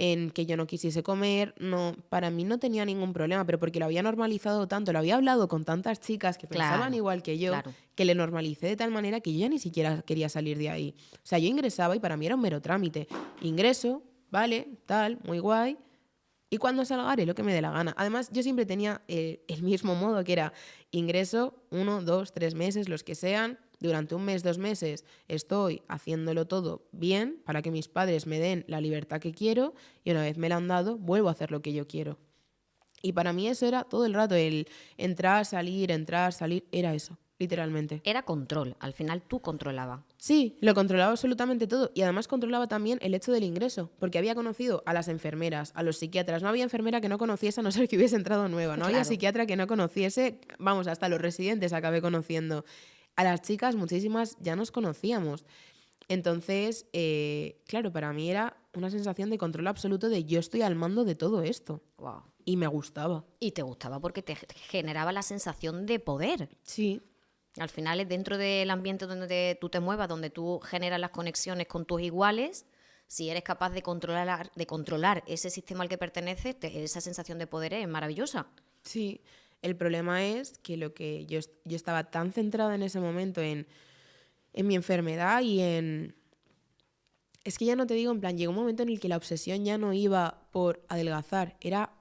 en que yo no quisiese comer, no, para mí no tenía ningún problema, pero porque lo había normalizado tanto, lo había hablado con tantas chicas que pensaban Claro, igual que yo, claro. que le normalicé de tal manera que yo ya ni siquiera quería salir de ahí. O sea, yo ingresaba y para mí era un mero trámite. Ingreso, vale, tal, muy guay. Y cuando salga haré lo que me dé la gana. Además, yo siempre tenía el mismo modo, que era ingreso 1, 2, 3 meses, los que sean. Durante un mes, 2 meses, estoy haciéndolo todo bien para que mis padres me den la libertad que quiero y una vez me la han dado, vuelvo a hacer lo que yo quiero. Y para mí eso era todo el rato, el entrar, salir, era eso, literalmente. Era control, al final tú controlabas. Sí, lo controlaba absolutamente todo y además controlaba también el hecho del ingreso, porque había conocido a las enfermeras, a los psiquiatras. No había enfermera que no conociese a no ser que hubiese entrado nueva, no había Claro. psiquiatra que no conociese, vamos, hasta los residentes acabé conociendo. A las chicas, muchísimas, ya nos conocíamos. Entonces, claro, para mí era una sensación de control absoluto de yo estoy al mando de todo esto. Wow. Y me gustaba. Y te gustaba porque te generaba la sensación de poder. Sí. Al final es dentro del ambiente donde tú te muevas, donde tú generas las conexiones con tus iguales, si eres capaz de controlar ese sistema al que perteneces, esa sensación de poder es maravillosa. Sí, el problema es que lo que yo estaba tan centrada en ese momento en mi enfermedad y en... Es que ya no te digo, en plan, llegó un momento en el que la obsesión ya no iba por adelgazar, era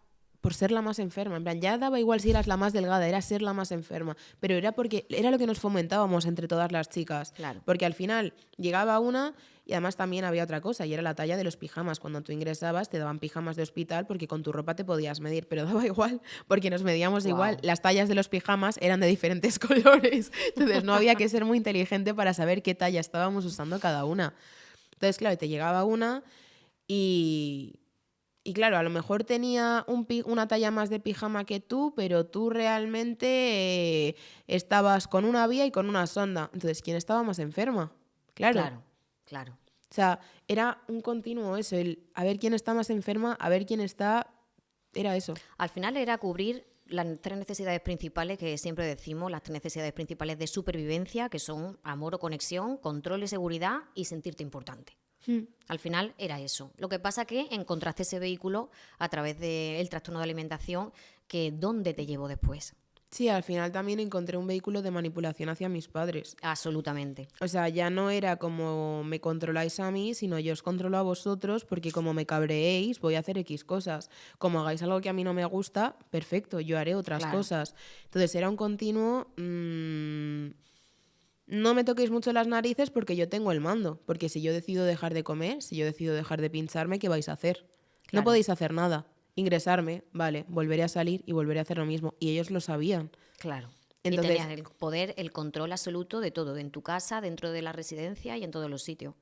por ser la más enferma. En plan, ya daba igual si eras la más delgada, era ser la más enferma. Pero era porque era lo que nos fomentábamos entre todas las chicas. Claro. Porque al final llegaba una y además también había otra cosa, y era la talla de los pijamas. Cuando tú ingresabas te daban pijamas de hospital porque con tu ropa te podías medir, pero daba igual porque nos medíamos igual. Las tallas de los pijamas eran de diferentes colores. Entonces no había que ser muy inteligente para saber qué talla estábamos usando cada una. Entonces, claro, te llegaba una y claro, a lo mejor tenía una talla más de pijama que tú, pero tú realmente estabas con una vía y con una sonda. Entonces, ¿quién estaba más enferma? Claro. Claro. O sea, era un continuo eso, el a ver quién está más enferma, a ver quién está... Era eso. Al final era cubrir las 3 necesidades principales que siempre decimos, las 3 necesidades principales de supervivencia, que son amor o conexión, control y seguridad y sentirte importante. Al final era eso. Lo que pasa que encontraste ese vehículo a través del trastorno de alimentación, que ¿dónde te llevó después? Sí, al final también encontré un vehículo de manipulación hacia mis padres. Absolutamente. O sea, ya no era como me controláis a mí, sino yo os controlo a vosotros porque como me cabreéis voy a hacer X cosas. Como hagáis algo que a mí no me gusta, perfecto, yo haré otras cosas. Entonces era un continuo... no me toquéis mucho las narices porque yo tengo el mando. Porque si yo decido dejar de comer, si yo decido dejar de pincharme, ¿qué vais a hacer? No podéis hacer nada. Ingresarme, vale, volveré a salir y volveré a hacer lo mismo. Y ellos lo sabían. Claro. Entonces, y tenías el poder, el control absoluto de todo, en tu casa, dentro de la residencia y en todos los sitios.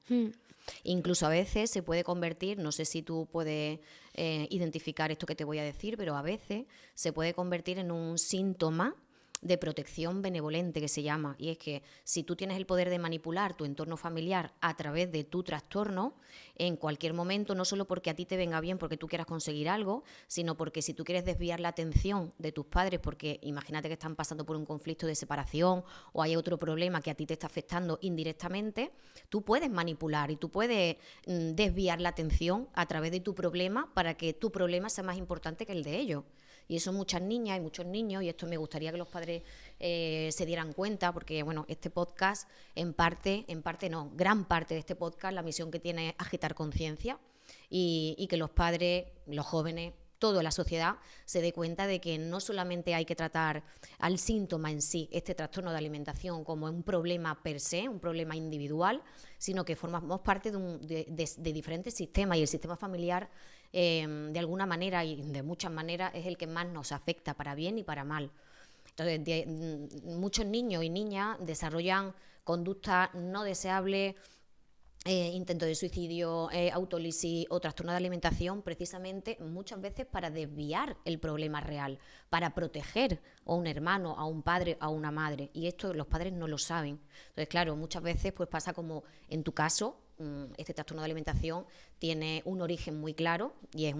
Incluso a veces se puede convertir, no sé si tú puedes identificar esto que te voy a decir, pero a veces se puede convertir en un síntoma de protección benevolente, que se llama, y es que si tú tienes el poder de manipular tu entorno familiar a través de tu trastorno, en cualquier momento, no solo porque a ti te venga bien porque tú quieras conseguir algo, sino porque si tú quieres desviar la atención de tus padres, porque imagínate que están pasando por un conflicto de separación o hay otro problema que a ti te está afectando indirectamente, tú puedes manipular y tú puedes desviar la atención a través de tu problema para que tu problema sea más importante que el de ellos. Y eso muchas niñas y muchos niños, y esto me gustaría que los padres se dieran cuenta, porque bueno, este podcast, gran parte de este podcast, la misión que tiene es agitar conciencia y que los padres, los jóvenes, toda la sociedad se dé cuenta de que no solamente hay que tratar al síntoma en sí, este trastorno de alimentación, como un problema per se, un problema individual, sino que formamos parte de diferentes sistemas, y el sistema familiar de alguna manera y de muchas maneras es el que más nos afecta, para bien y para mal. Entonces, muchos niños y niñas desarrollan conductas no deseables, intento de suicidio, autólisis o trastorno de alimentación, precisamente muchas veces para desviar el problema real, para proteger a un hermano, a un padre, a una madre, y esto los padres no lo saben. Entonces, claro, muchas veces pues pasa como en tu caso, este trastorno de alimentación tiene un origen muy claro y es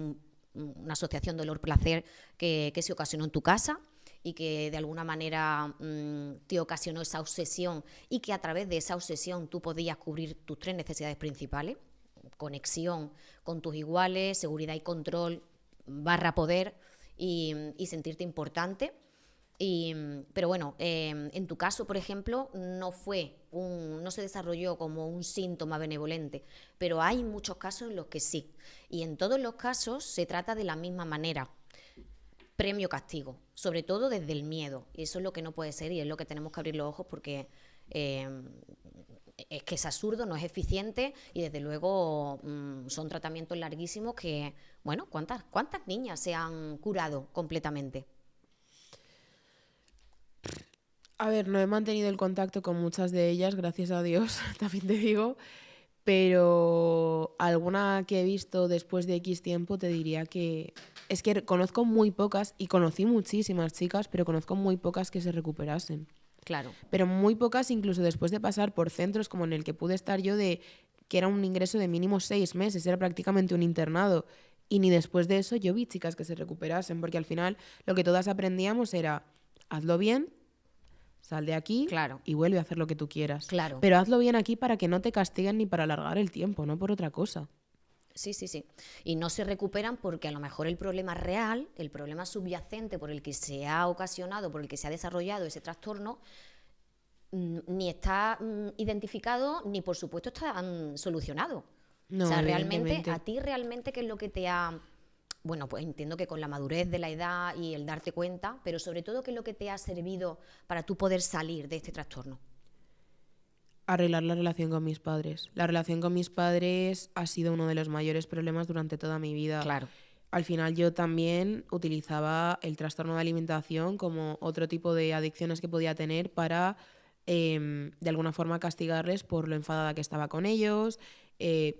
una asociación dolor-placer que se ocasionó en tu casa y que de alguna manera te ocasionó esa obsesión, y que a través de esa obsesión tú podías cubrir tus 3 necesidades principales, conexión con tus iguales, seguridad y control / poder y sentirte importante. Pero bueno, en tu caso, por ejemplo, no se desarrolló como un síntoma benevolente, pero hay muchos casos en los que sí. Y en todos los casos se trata de la misma manera. Premio-castigo, sobre todo desde el miedo. Y eso es lo que no puede ser y es lo que tenemos que abrir los ojos porque es que es absurdo, no es eficiente y desde luego son tratamientos larguísimos que, bueno, ¿cuántas niñas se han curado completamente? A ver, no he mantenido el contacto con muchas de ellas, gracias a Dios, también te digo, pero alguna que he visto después de X tiempo te diría que es que conozco muy pocas y conocí muchísimas chicas, pero conozco muy pocas que se recuperasen. Claro. Pero muy pocas incluso después de pasar por centros como en el que pude estar yo que era un ingreso de mínimo 6 meses, era prácticamente un internado. Y ni después de eso yo vi chicas que se recuperasen, porque al final lo que todas aprendíamos era, hazlo bien, sal de aquí y vuelve a hacer lo que tú quieras. Claro. Pero hazlo bien aquí para que no te castiguen ni para alargar el tiempo, no por otra cosa. Sí. Y no se recuperan porque a lo mejor el problema real, el problema subyacente por el que se ha ocasionado, por el que se ha desarrollado ese trastorno, ni está identificado, ni por supuesto está solucionado. No, o sea, realmente, a ti realmente, ¿qué es lo que te ha...? Bueno, pues entiendo que con la madurez de la edad y el darte cuenta, pero sobre todo, ¿qué es lo que te ha servido para tú poder salir de este trastorno? Arreglar la relación con mis padres. La relación con mis padres ha sido uno de los mayores problemas durante toda mi vida. Claro. Al final yo también utilizaba el trastorno de alimentación como otro tipo de adicciones que podía tener para, de alguna forma, castigarles por lo enfadada que estaba con ellos,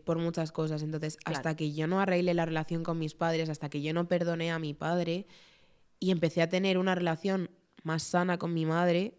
por muchas cosas. Entonces, hasta que yo no arreglé la relación con mis padres, hasta que yo no perdoné a mi padre y empecé a tener una relación más sana con mi madre,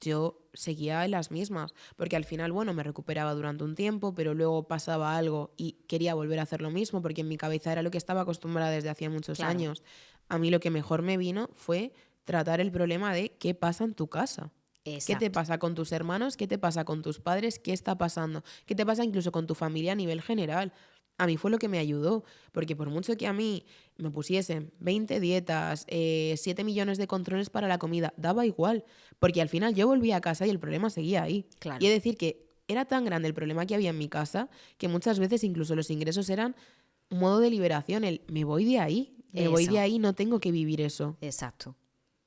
yo seguía en las mismas, porque al final, bueno, me recuperaba durante un tiempo, pero luego pasaba algo y quería volver a hacer lo mismo, porque en mi cabeza era lo que estaba acostumbrada desde hacía muchos años. A mí lo que mejor me vino fue tratar el problema de qué pasa en tu casa. Exacto. ¿Qué te pasa con tus hermanos? ¿Qué te pasa con tus padres? ¿Qué está pasando? ¿Qué te pasa incluso con tu familia a nivel general? A mí fue lo que me ayudó, porque por mucho que a mí me pusiesen 20 dietas, 7 millones de controles para la comida, daba igual, porque al final yo volvía a casa y el problema seguía ahí. Claro. Y es decir que era tan grande el problema que había en mi casa que muchas veces incluso los ingresos eran un modo de liberación, me voy de ahí, voy de ahí, no tengo que vivir eso. Exacto.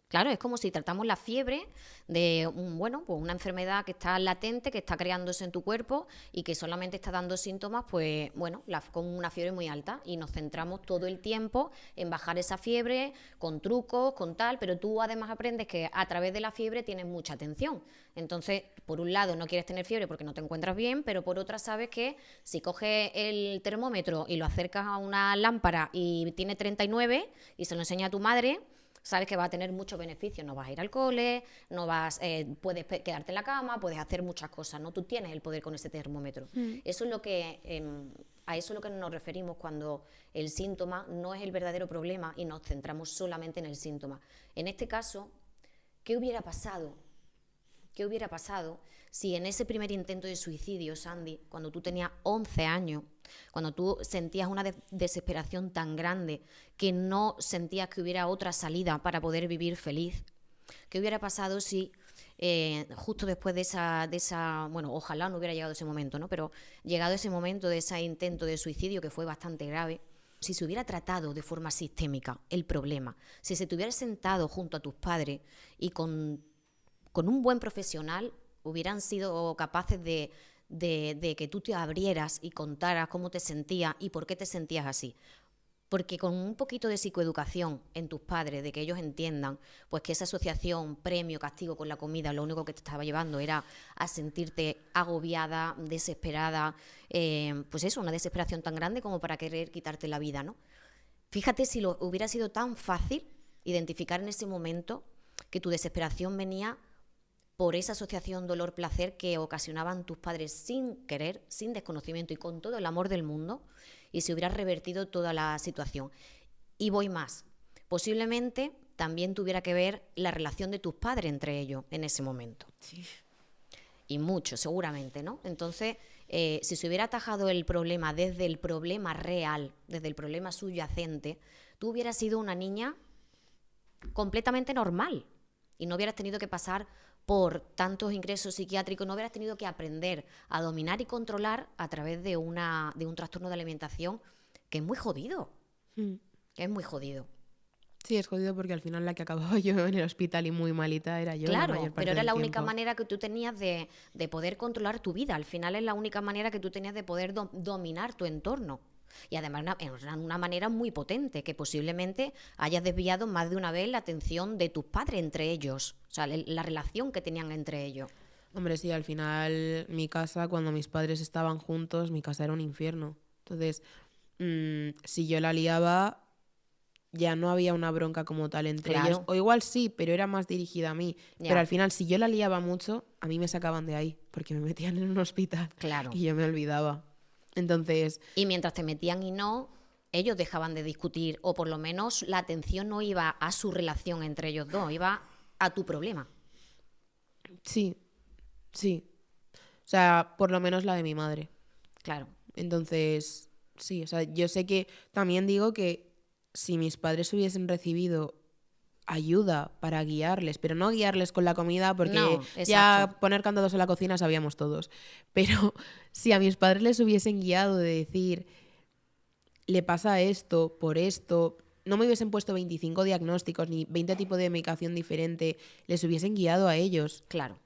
Claro, es como si tratamos la fiebre de pues una enfermedad que está latente, que está creándose en tu cuerpo y que solamente está dando síntomas, pues bueno, con una fiebre muy alta, y nos centramos todo el tiempo en bajar esa fiebre con trucos, con tal, pero tú además aprendes que a través de la fiebre tienes mucha tensión. Entonces, por un lado no quieres tener fiebre porque no te encuentras bien, pero por otra sabes que si coges el termómetro y lo acercas a una lámpara y tiene 39 y se lo enseña a tu madre, sabes que va a tener muchos beneficios. No vas a ir al cole, puedes quedarte en la cama, puedes hacer muchas cosas, ¿no? Tú tienes el poder con ese termómetro. Eso es lo que, a eso es lo que nos referimos cuando el síntoma no es el verdadero problema y nos centramos solamente en el síntoma. En este caso, ¿qué hubiera pasado? ¿Qué hubiera pasado si en ese primer intento de suicidio, Sandy, cuando tú tenías 11 años, cuando tú sentías una desesperación tan grande que no sentías que hubiera otra salida para poder vivir feliz? ¿Qué hubiera pasado si justo después de esa, bueno, ojalá no hubiera llegado ese momento, ¿no? Pero llegado ese momento de ese intento de suicidio que fue bastante grave, si se hubiera tratado de forma sistémica el problema, si se te hubiera sentado junto a tus padres y con un buen profesional hubieran sido capaces de que tú te abrieras y contaras cómo te sentías y por qué te sentías así. Porque con un poquito de psicoeducación en tus padres, de que ellos entiendan pues que esa asociación premio-castigo con la comida lo único que te estaba llevando era a sentirte agobiada, desesperada, pues eso, una desesperación tan grande como para querer quitarte la vida, ¿no? Fíjate si hubiera sido tan fácil identificar en ese momento que tu desesperación venía por esa asociación dolor-placer que ocasionaban tus padres sin querer, sin desconocimiento y con todo el amor del mundo, y se hubiera revertido toda la situación. Y voy más, posiblemente también tuviera que ver la relación de tus padres entre ellos en ese momento. Sí. Y mucho, seguramente, ¿no? Entonces, si se hubiera atajado el problema desde el problema real, desde el problema subyacente, tú hubieras sido una niña completamente normal y no hubieras tenido que pasar por tantos ingresos psiquiátricos, no hubieras tenido que aprender a dominar y controlar a través de un trastorno de alimentación que es muy jodido. Es muy jodido. Sí, es jodido porque al final la que acababa yo en el hospital y muy malita era yo. Claro, la mayor parte pero era del la única tiempo. manera que tú tenías de poder controlar tu vida. Al final es la única manera que tú tenías de poder dominar tu entorno. Y además una manera muy potente, que posiblemente hayas desviado más de una vez la atención de tus padres entre ellos. O sea, la relación que tenían entre ellos. Hombre, sí, al final mi casa, cuando mis padres estaban juntos, mi casa era un infierno. Entonces, si yo la liaba, ya no había una bronca como tal entre Claro. ellos. O igual sí, pero era más dirigida a mí. Ya. Pero al final, si yo la liaba mucho, a mí me sacaban de ahí, porque me metían en un hospital. Claro. Y yo me olvidaba. Entonces, Y mientras te metían y no, ellos dejaban de discutir, o por lo menos la atención no iba a su relación entre ellos dos, iba a tu problema. sí. O sea, por lo menos la de mi madre. Claro. Entonces, sí, o sea, yo sé que también digo que si mis padres hubiesen recibido ayuda para guiarles, pero no guiarles con la comida, porque No, ya exacto. poner candados en la cocina sabíamos todos, pero si a mis padres les hubiesen guiado de decir, le pasa esto, por esto, no me hubiesen puesto 25 diagnósticos ni 20 tipos de medicación diferente, les hubiesen guiado a ellos. Claro.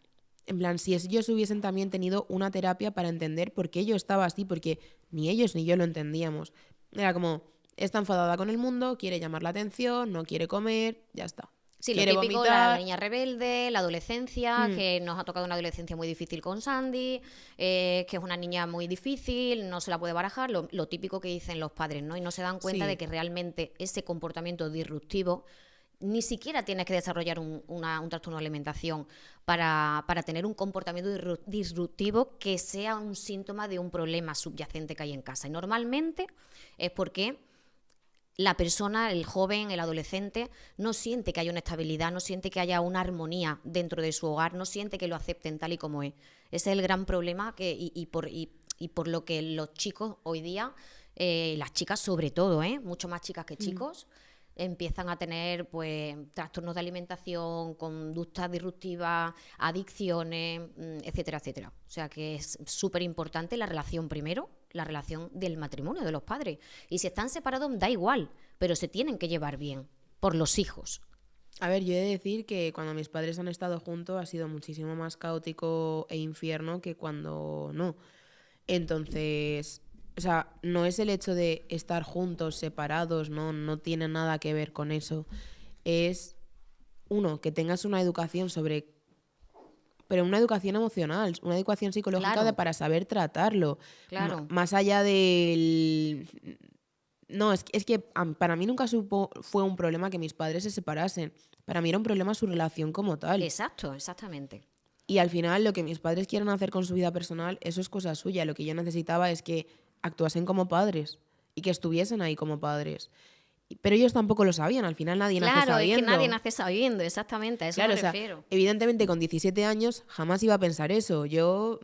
En plan, si ellos hubiesen también tenido una terapia para entender por qué yo estaba así, porque ni ellos ni yo lo entendíamos. Era como, está enfadada con el mundo, quiere llamar la atención, no quiere comer, ya está. Sí, lo Quiere típico, la vomitar. niña rebelde, la adolescencia, que nos ha tocado una adolescencia muy difícil con Sandy, que es una niña muy difícil, no se la puede barajar, lo típico que dicen los padres, ¿no? Y no se dan cuenta Sí. de que realmente ese comportamiento disruptivo ni siquiera tienes que desarrollar un trastorno de alimentación para tener un comportamiento disruptivo que sea un síntoma de un problema subyacente que hay en casa. Y normalmente es porque la persona, el joven, el adolescente, no siente que haya una estabilidad, no siente que haya una armonía dentro de su hogar, no siente que lo acepten tal y como es. Ese es el gran problema y por lo que los chicos hoy día, las chicas sobre todo, mucho más chicas que chicos, empiezan a tener pues trastornos de alimentación, conductas disruptivas, adicciones, etcétera, etcétera. O sea que es súper importante la relación primero, la relación del matrimonio de los padres. Y si están separados da igual, pero se tienen que llevar bien por los hijos. A ver, yo he de decir que cuando mis padres han estado juntos ha sido muchísimo más caótico e infierno que cuando no. Entonces, o sea, no es el hecho de estar juntos, separados, no tiene nada que ver con eso. Es, uno, que tengas una educación pero una educación emocional, una educación psicológica Claro. para saber tratarlo. Claro. Más allá del... No, es que para mí nunca fue un problema que mis padres se separasen. Para mí era un problema su relación como tal. Exacto, exactamente. Y al final lo que mis padres quieran hacer con su vida personal, eso es cosa suya. Lo que yo necesitaba es que actuasen como padres y que estuviesen ahí como padres. Pero ellos tampoco lo sabían, al final nadie nace Claro, sabiendo. es que nadie nace sabiendo, exactamente, a eso Claro, me o sea, refiero. evidentemente con 17 años jamás iba a pensar eso. Yo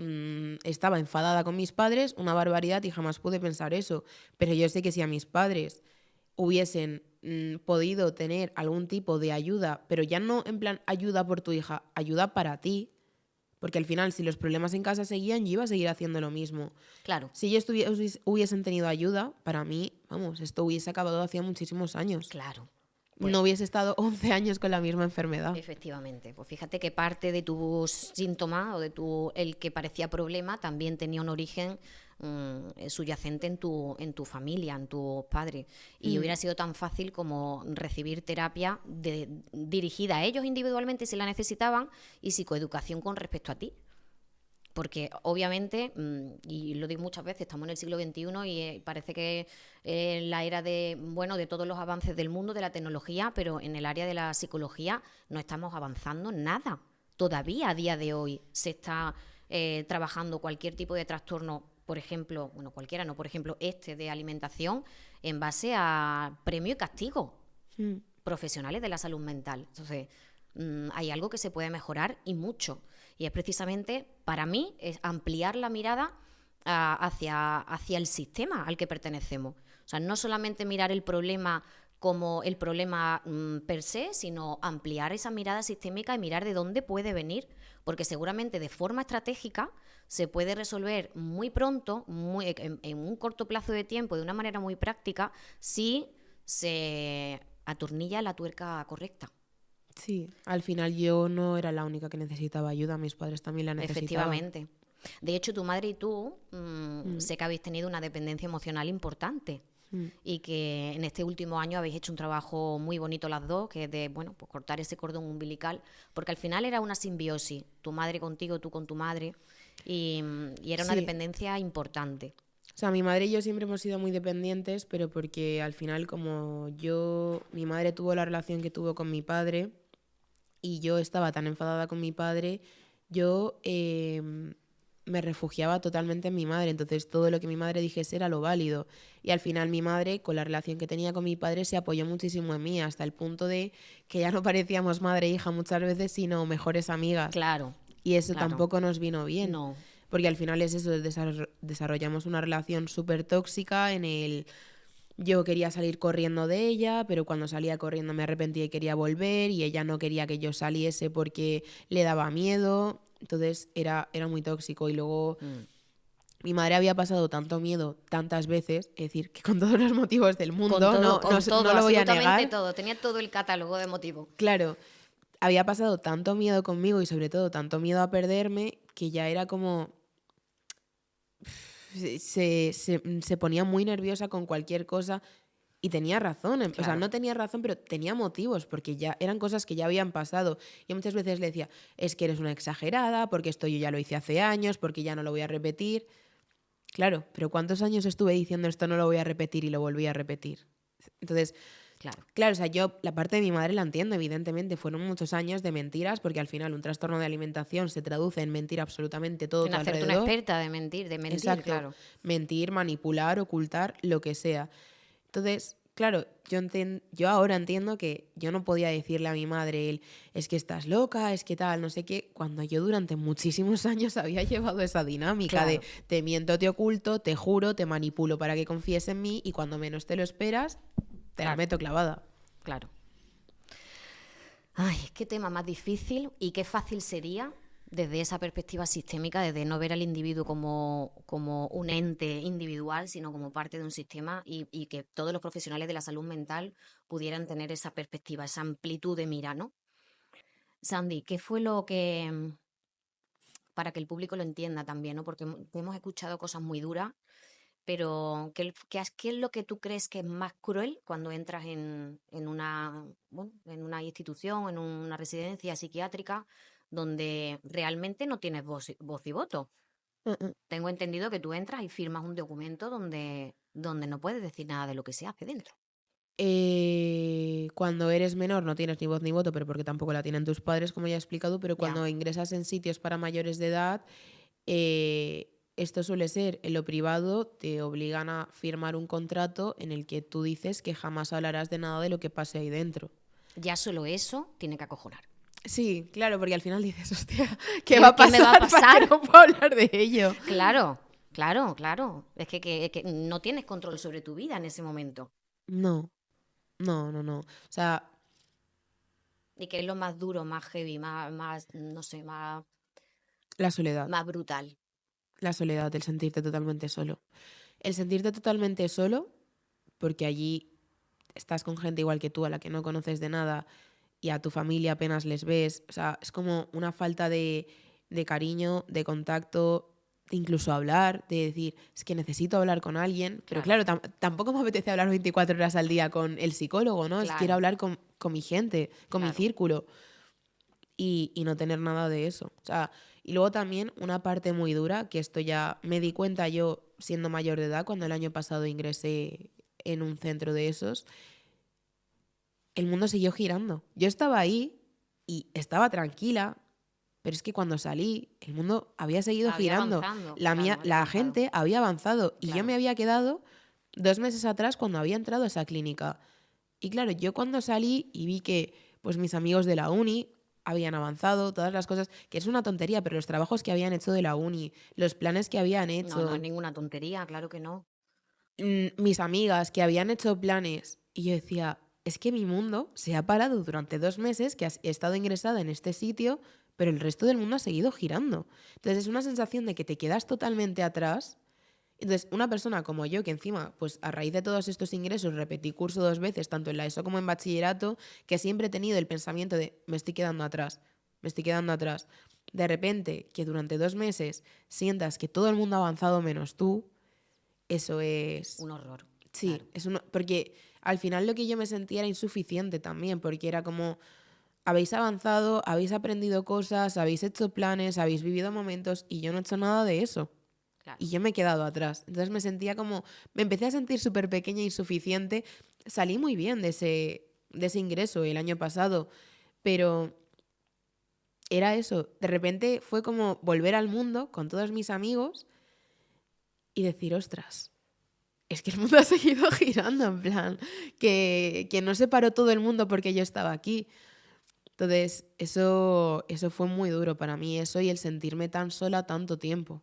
estaba enfadada con mis padres, una barbaridad, y jamás pude pensar eso. Pero yo sé que si a mis padres hubiesen podido tener algún tipo de ayuda, pero ya no en plan ayuda por tu hija, ayuda para ti, porque al final si los problemas en casa seguían, yo iba a seguir haciendo lo mismo. Claro. Si ellos hubiesen tenido ayuda, para mí, vamos, esto hubiese acabado hacía muchísimos años. Claro. Pues, no hubiese estado 11 años con la misma enfermedad. Efectivamente. Pues fíjate que parte de tus síntomas o de el que parecía problema también tenía un origen subyacente en tu familia, en tus padres. Y hubiera sido tan fácil como recibir terapia dirigida a ellos individualmente si la necesitaban y psicoeducación con respecto a ti. Porque obviamente, y lo digo muchas veces, estamos en el siglo XXI y parece que la era de todos los avances del mundo, de la tecnología, pero en el área de la psicología no estamos avanzando nada. Todavía a día de hoy se está trabajando cualquier tipo de trastorno, por ejemplo, cualquiera no, por ejemplo, de alimentación, en base a premio y castigo profesionales de la salud mental. Entonces, hay algo que se puede mejorar y mucho. Y es precisamente, para mí, es ampliar la mirada hacia el sistema al que pertenecemos. O sea, no solamente mirar el problema como el problema per se, sino ampliar esa mirada sistémica y mirar de dónde puede venir, porque seguramente de forma estratégica se puede resolver muy pronto, en un corto plazo de tiempo, de una manera muy práctica, si se atornilla la tuerca correcta. Sí, al final yo no era la única que necesitaba ayuda, mis padres también la necesitaban. Efectivamente. De hecho, tu madre y tú sé que habéis tenido una dependencia emocional importante. Y que en este último año habéis hecho un trabajo muy bonito las dos, que es de, bueno, pues cortar ese cordón umbilical, porque al final era una simbiosis, tu madre contigo, tú con tu madre, y era una dependencia importante. O sea, mi madre y yo siempre hemos sido muy dependientes, pero porque al final como mi madre tuvo la relación que tuvo con mi padre y yo estaba tan enfadada con mi padre, yo me refugiaba totalmente en mi madre, entonces todo lo que mi madre dijese era lo válido. Y al final mi madre, con la relación que tenía con mi padre, se apoyó muchísimo en mí, hasta el punto de que ya no parecíamos madre e hija muchas veces, sino mejores amigas. Claro. Y eso tampoco nos vino bien. No. Porque al final es eso, desarrollamos una relación súper tóxica en el... Yo quería salir corriendo de ella, pero cuando salía corriendo me arrepentía y quería volver, y ella no quería que yo saliese porque le daba miedo. Entonces era muy tóxico. Y luego mi madre había pasado tanto miedo tantas veces, es decir, que con todos los motivos del mundo, todo, no lo voy a negar. Todo, tenía todo el catálogo de motivos. Claro, había pasado tanto miedo conmigo y sobre todo tanto miedo a perderme que ya era como... Se ponía muy nerviosa con cualquier cosa y tenía razón. Claro. O sea, no tenía razón, pero tenía motivos, porque ya eran cosas que ya habían pasado. Y muchas veces le decía, es que eres una exagerada, porque esto yo ya lo hice hace años, porque ya no lo voy a repetir. Claro, pero ¿cuántos años estuve diciendo esto no lo voy a repetir y lo volví a repetir? Entonces, claro, o sea, yo la parte de mi madre la entiendo, evidentemente. Fueron muchos años de mentiras, porque al final un trastorno de alimentación se traduce en mentir absolutamente todo. En hacerte una experta de mentir, Exacto. Claro. Mentir, manipular, ocultar, lo que sea. Entonces, claro, yo ahora entiendo que yo no podía decirle a mi madre, es que estás loca, es que tal, no sé qué, cuando yo durante muchísimos años había llevado esa dinámica de te miento, te oculto, te juro, te manipulo para que confíes en mí y cuando menos te lo esperas, te la meto clavada. Claro. Ay, qué tema más difícil y qué fácil sería desde esa perspectiva sistémica, desde no ver al individuo como un ente individual, sino como parte de un sistema y que todos los profesionales de la salud mental pudieran tener esa perspectiva, esa amplitud de mira, ¿no? Sandy, ¿qué fue lo que, para que el público lo entienda también, ¿no? Porque hemos escuchado cosas muy duras, pero ¿qué es lo que tú crees que es más cruel cuando entras en una institución, en una residencia psiquiátrica, donde realmente no tienes voz y voto? Tengo entendido que tú entras y firmas un documento donde no puedes decir nada de lo que se hace dentro. Cuando eres menor no tienes ni voz ni voto, pero porque tampoco la tienen tus padres, como ya he explicado, pero cuando ingresas en sitios para mayores de edad, esto suele ser en lo privado, te obligan a firmar un contrato en el que tú dices que jamás hablarás de nada de lo que pase ahí dentro. Ya solo eso tiene que acojonar. Sí, claro, porque al final dices, hostia, ¿qué va a pasar? ¿Qué me va a pasar? ¿Para que no puedo hablar de ello? Claro. Es que no tienes control sobre tu vida en ese momento. No. O sea... ¿Y qué es lo más duro, más heavy, más no sé, más... La soledad. Más brutal. La soledad, el sentirte totalmente solo. El sentirte totalmente solo, porque allí estás con gente igual que tú, a la que no conoces de nada, y a tu familia apenas les ves. O sea, es como una falta de cariño, de contacto, de incluso hablar, de decir, es que necesito hablar con alguien. Pero claro, tampoco me apetece hablar 24 horas al día con el psicólogo, ¿no? Quiero hablar con mi gente, con mi círculo. Y no tener nada de eso. O sea, y luego también una parte muy dura, que esto ya me di cuenta yo siendo mayor de edad, cuando el año pasado ingresé en un centro de esos, el mundo siguió girando. Yo estaba ahí y estaba tranquila, pero es que cuando salí, el mundo había seguido girando. La gente había avanzado y yo me había quedado 2 meses atrás cuando había entrado a esa clínica. Y claro, yo cuando salí y vi que pues mis amigos de la uni habían avanzado, todas las cosas, que es una tontería, pero los trabajos que habían hecho de la uni, los planes que habían No, no es hecho, ninguna tontería, claro que no. mis amigas que habían hecho planes, y yo decía, es que mi mundo se ha parado durante 2 meses, que he estado ingresada en este sitio, pero el resto del mundo ha seguido girando. Entonces es una sensación de que te quedas totalmente atrás. Entonces, una persona como yo, que encima, pues a raíz de todos estos ingresos, repetí curso 2 veces, tanto en la ESO como en bachillerato, que siempre he tenido el pensamiento de me estoy quedando atrás, me estoy quedando atrás. De repente, que durante 2 meses sientas que todo el mundo ha avanzado menos tú, eso es... Un horror, claro. Sí, porque al final lo que yo me sentía era insuficiente también, porque era como, habéis avanzado, habéis aprendido cosas, habéis hecho planes, habéis vivido momentos y yo no he hecho nada de eso. Claro. Y yo me he quedado atrás. Entonces me sentía como, me empecé a sentir súper pequeña e insuficiente. Salí muy bien de ese ingreso el año pasado, pero era eso. De repente fue como volver al mundo con todos mis amigos y decir, ostras, es que el mundo ha seguido girando, en plan, que no se paró todo el mundo porque yo estaba aquí. Entonces, eso fue muy duro para mí, eso y el sentirme tan sola tanto tiempo.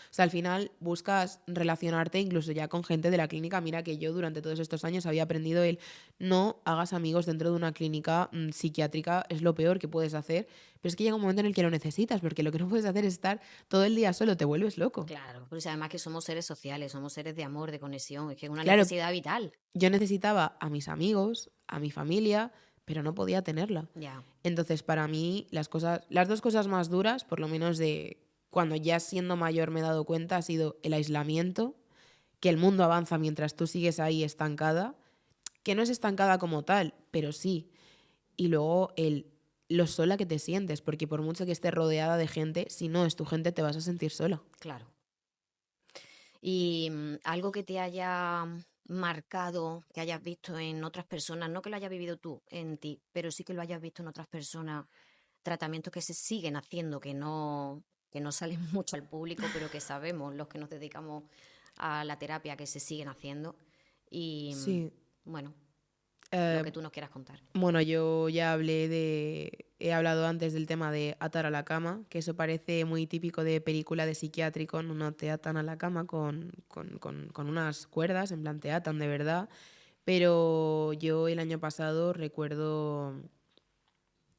O sea, al final buscas relacionarte incluso ya con gente de la clínica. Mira que yo durante todos estos años había aprendido el no hagas amigos dentro de una clínica psiquiátrica, es lo peor que puedes hacer. Pero es que llega un momento en el que lo necesitas, porque lo que no puedes hacer es estar todo el día solo, te vuelves loco. Claro, pues además que somos seres sociales, somos seres de amor, de conexión, es que es una Claro, necesidad vital. yo necesitaba a mis amigos, a mi familia, pero no podía tenerla. Ya, Entonces, para mí, las dos cosas más duras, por lo menos de cuando ya siendo mayor me he dado cuenta, ha sido el aislamiento, que el mundo avanza mientras tú sigues ahí estancada, que no es estancada como tal, pero sí. Y luego lo sola que te sientes, porque por mucho que estés rodeada de gente, si no es tu gente te vas a sentir sola. claro. Y algo que te haya marcado, que hayas visto en otras personas, no que lo hayas vivido tú en ti, pero sí que lo hayas visto en otras personas, tratamientos que se siguen haciendo, que no salen mucho al público, pero que sabemos los que nos dedicamos a la terapia que se siguen haciendo. Y Sí. bueno, lo Eh, que tú nos quieras contar. bueno, yo ya he hablado antes del tema de atar a la cama, que eso parece muy típico de película de psiquiátrico, no te atan a la cama con unas cuerdas, en plan te atan de verdad. Pero yo el año pasado recuerdo,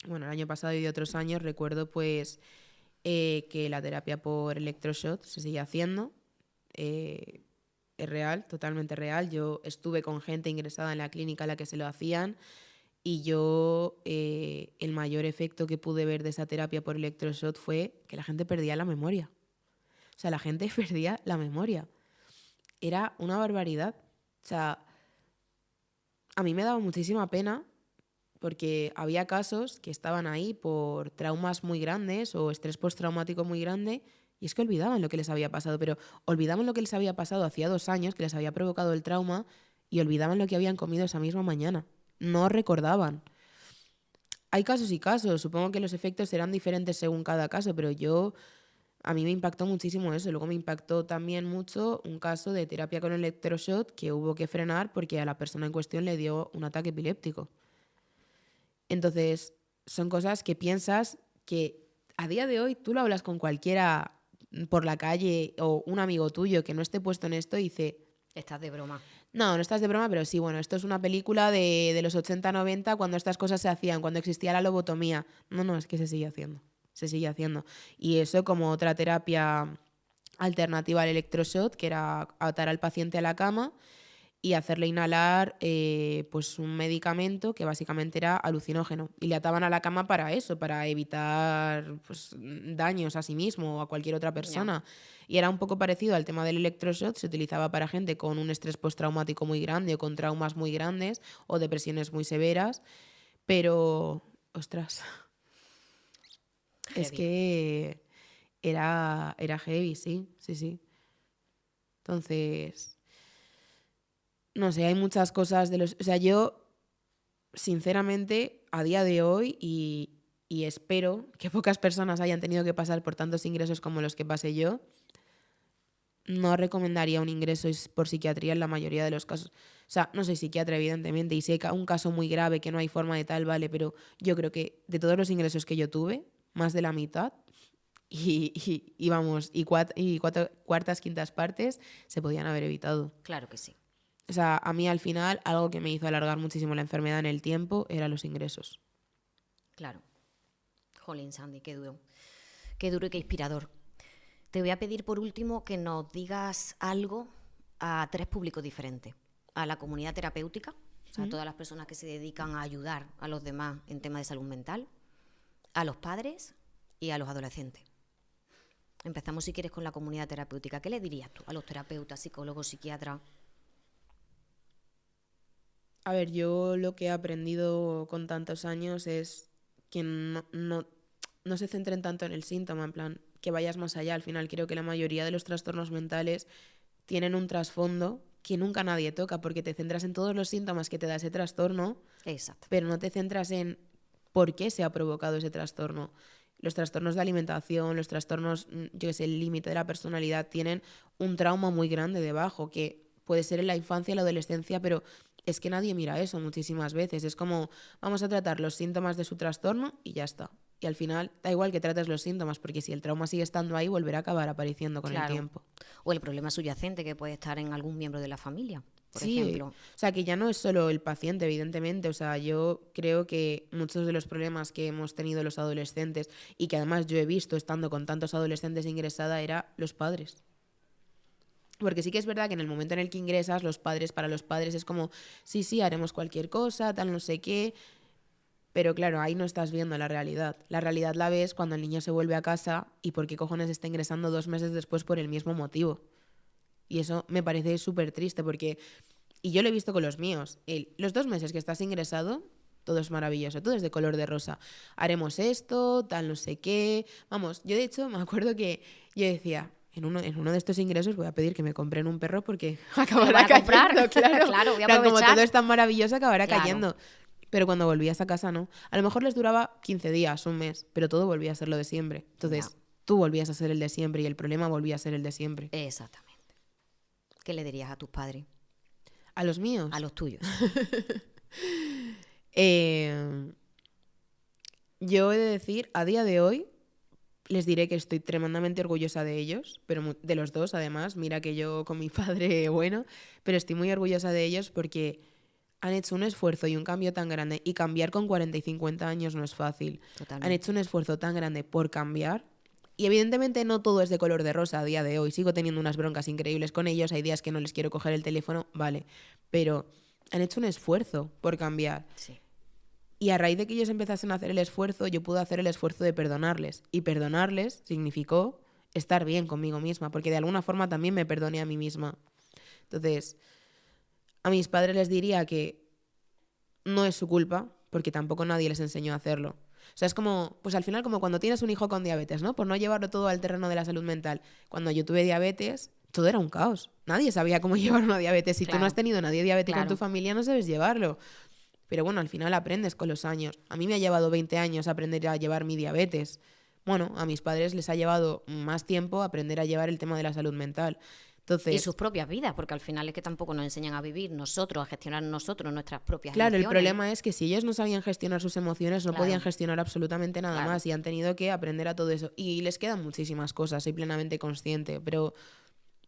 bueno, el año pasado y de otros años recuerdo pues que la terapia por electroshock se sigue haciendo. eh, es real, totalmente real. Yo estuve con gente ingresada en la clínica a la que se lo hacían y yo el mayor efecto que pude ver de esa terapia por electroshock fue que la gente perdía la memoria. O sea, la gente perdía la memoria. Era una barbaridad. O sea, a mí me daba muchísima pena porque había casos que estaban ahí por traumas muy grandes o estrés postraumático muy grande y es que olvidaban lo que les había pasado, pero olvidaban lo que les había pasado hacía 2 años, que les había provocado el trauma y olvidaban lo que habían comido esa misma mañana. No recordaban. Hay casos y casos, supongo que los efectos serán diferentes según cada caso, pero a mí me impactó muchísimo eso. Luego me impactó también mucho un caso de terapia con electroshock que hubo que frenar porque a la persona en cuestión le dio un ataque epiléptico. Entonces, son cosas que piensas que a día de hoy tú lo hablas con cualquiera por la calle o un amigo tuyo que no esté puesto en esto y dice, Estás de broma. no estás de broma, pero sí, bueno, esto es una película de los 80-90 cuando estas cosas se hacían, cuando existía la lobotomía. No, es que se sigue haciendo, se sigue haciendo. Y eso como otra terapia alternativa al electroshock, que era atar al paciente a la cama y hacerle inhalar pues un medicamento que básicamente era alucinógeno. Y le ataban a la cama para eso, para evitar pues, daños a sí mismo o a cualquier otra Ya. persona. Y era un poco parecido al tema del electroshock, se utilizaba para gente con un estrés postraumático muy grande o con traumas muy grandes o depresiones muy severas, pero, ostras, es Heavy. que era heavy, sí. Entonces, no sé, hay muchas cosas de los... O sea, yo, sinceramente, a día de hoy, y espero que pocas personas hayan tenido que pasar por tantos ingresos como los que pasé yo, no recomendaría un ingreso por psiquiatría en la mayoría de los casos. O sea, no soy psiquiatra, evidentemente, y si hay un caso muy grave que no hay forma de tal, vale, pero yo creo que de todos los ingresos que yo tuve, más de la mitad, y vamos, cuartas, quintas partes se podían haber evitado. Claro que sí. O sea, a mí al final, algo que me hizo alargar muchísimo la enfermedad en el tiempo eran los ingresos. Claro. Jolín, Sandy, qué duro. Qué duro y qué inspirador. Te voy a pedir por último que nos digas algo a 3 públicos diferentes. A la comunidad terapéutica, o sea, a todas las personas que se dedican a ayudar a los demás en temas de salud mental, a los padres y a los adolescentes. Empezamos, si quieres, con la comunidad terapéutica. ¿Qué le dirías tú a los terapeutas, psicólogos, psiquiatras? A ver, yo lo que he aprendido con tantos años es que no se centren tanto en el síntoma, en plan, que vayas más allá. Al final creo que la mayoría de los trastornos mentales tienen un trasfondo que nunca nadie toca, porque te centras en todos los síntomas que te da ese trastorno, Exacto. pero no te centras en por qué se ha provocado ese trastorno. Los trastornos de alimentación, los trastornos, yo qué sé, el límite de la personalidad, tienen un trauma muy grande debajo, que puede ser en la infancia, en la adolescencia, pero es que nadie mira eso muchísimas veces. Es como, vamos a tratar los síntomas de su trastorno y ya está. Y al final da igual que trates los síntomas, porque si el trauma sigue estando ahí, volverá a acabar apareciendo con el tiempo. O el problema subyacente que puede estar en algún miembro de la familia, por Sí, ejemplo. o sea, que ya no es solo el paciente, evidentemente. O sea, yo creo que muchos de los problemas que hemos tenido los adolescentes, y que además yo he visto estando con tantos adolescentes ingresada, era los padres. Porque sí que es verdad que en el momento en el que ingresas, para los padres es como, sí, haremos cualquier cosa, tal, no sé qué. Pero claro, ahí no estás viendo la realidad. La realidad la ves cuando el niño se vuelve a casa y por qué cojones está ingresando 2 meses después por el mismo motivo. Y eso me parece súper triste porque, y yo lo he visto con los míos, los 2 meses que estás ingresado, todo es maravilloso, todo es de color de rosa. Haremos esto, tal, no sé qué. Vamos, yo de hecho me acuerdo que yo decía, en uno de estos ingresos voy a pedir que me compren un perro porque acabará cayendo, claro. Claro, voy a aprovechar. Como todo es tan maravilloso, acabará cayendo. Pero cuando volvías a casa, no. A lo mejor les duraba 15 días, un mes, pero todo volvía a ser lo de siempre. Entonces, tú volvías a ser el de siempre y el problema volvía a ser el de siempre. Exactamente. ¿Qué le dirías a tus padres? ¿A los míos? A los tuyos. Yo he de decir, a día de hoy, les diré que estoy tremendamente orgullosa de ellos, pero de los dos, además. Mira que yo con mi padre, bueno, pero estoy muy orgullosa de ellos porque han hecho un esfuerzo y un cambio tan grande, y cambiar con 40 y 50 años no es fácil. Totalmente. Han hecho un esfuerzo tan grande por cambiar, y evidentemente no todo es de color de rosa a día de hoy. Sigo teniendo unas broncas increíbles con ellos, hay días que no les quiero coger el teléfono, vale, pero han hecho un esfuerzo por cambiar. Sí. Y a raíz de que ellos empezasen a hacer el esfuerzo, yo pude hacer el esfuerzo de perdonarles. Y perdonarles significó estar bien conmigo misma, porque de alguna forma también me perdoné a mí misma. Entonces, a mis padres les diría que no es su culpa, porque tampoco nadie les enseñó a hacerlo. O sea, es como, pues al final como cuando tienes un hijo con diabetes, ¿no? Por no llevarlo todo al terreno de la salud mental. Cuando yo tuve diabetes, todo era un caos. Nadie sabía cómo llevar una diabetes. Si tú no has tenido nadie diabético en tu familia, no sabes llevarlo. Pero bueno, al final aprendes con los años. A mí me ha llevado 20 años aprender a llevar mi diabetes. Bueno, a mis padres les ha llevado más tiempo aprender a llevar el tema de la salud mental. Entonces, y sus propias vidas, porque al final es que tampoco nos enseñan a vivir nosotros, a gestionar nosotros nuestras propias emociones. Claro, el problema es que si ellos no sabían gestionar sus emociones, no podían gestionar absolutamente nada más, y han tenido que aprender a todo eso. Y les quedan muchísimas cosas, soy plenamente consciente, pero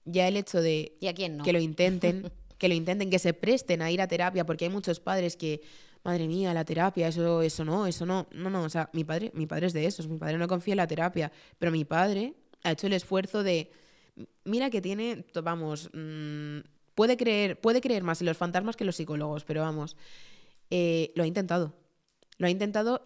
ya el hecho de ¿Y a quién no? que lo intenten, que se presten a ir a terapia, porque hay muchos padres que, madre mía, la terapia, eso no, o sea, mi padre es de esos, mi padre no confía en la terapia, pero mi padre ha hecho el esfuerzo de, mira que tiene, vamos, puede creer más en los fantasmas que en los psicólogos, pero vamos, lo ha intentado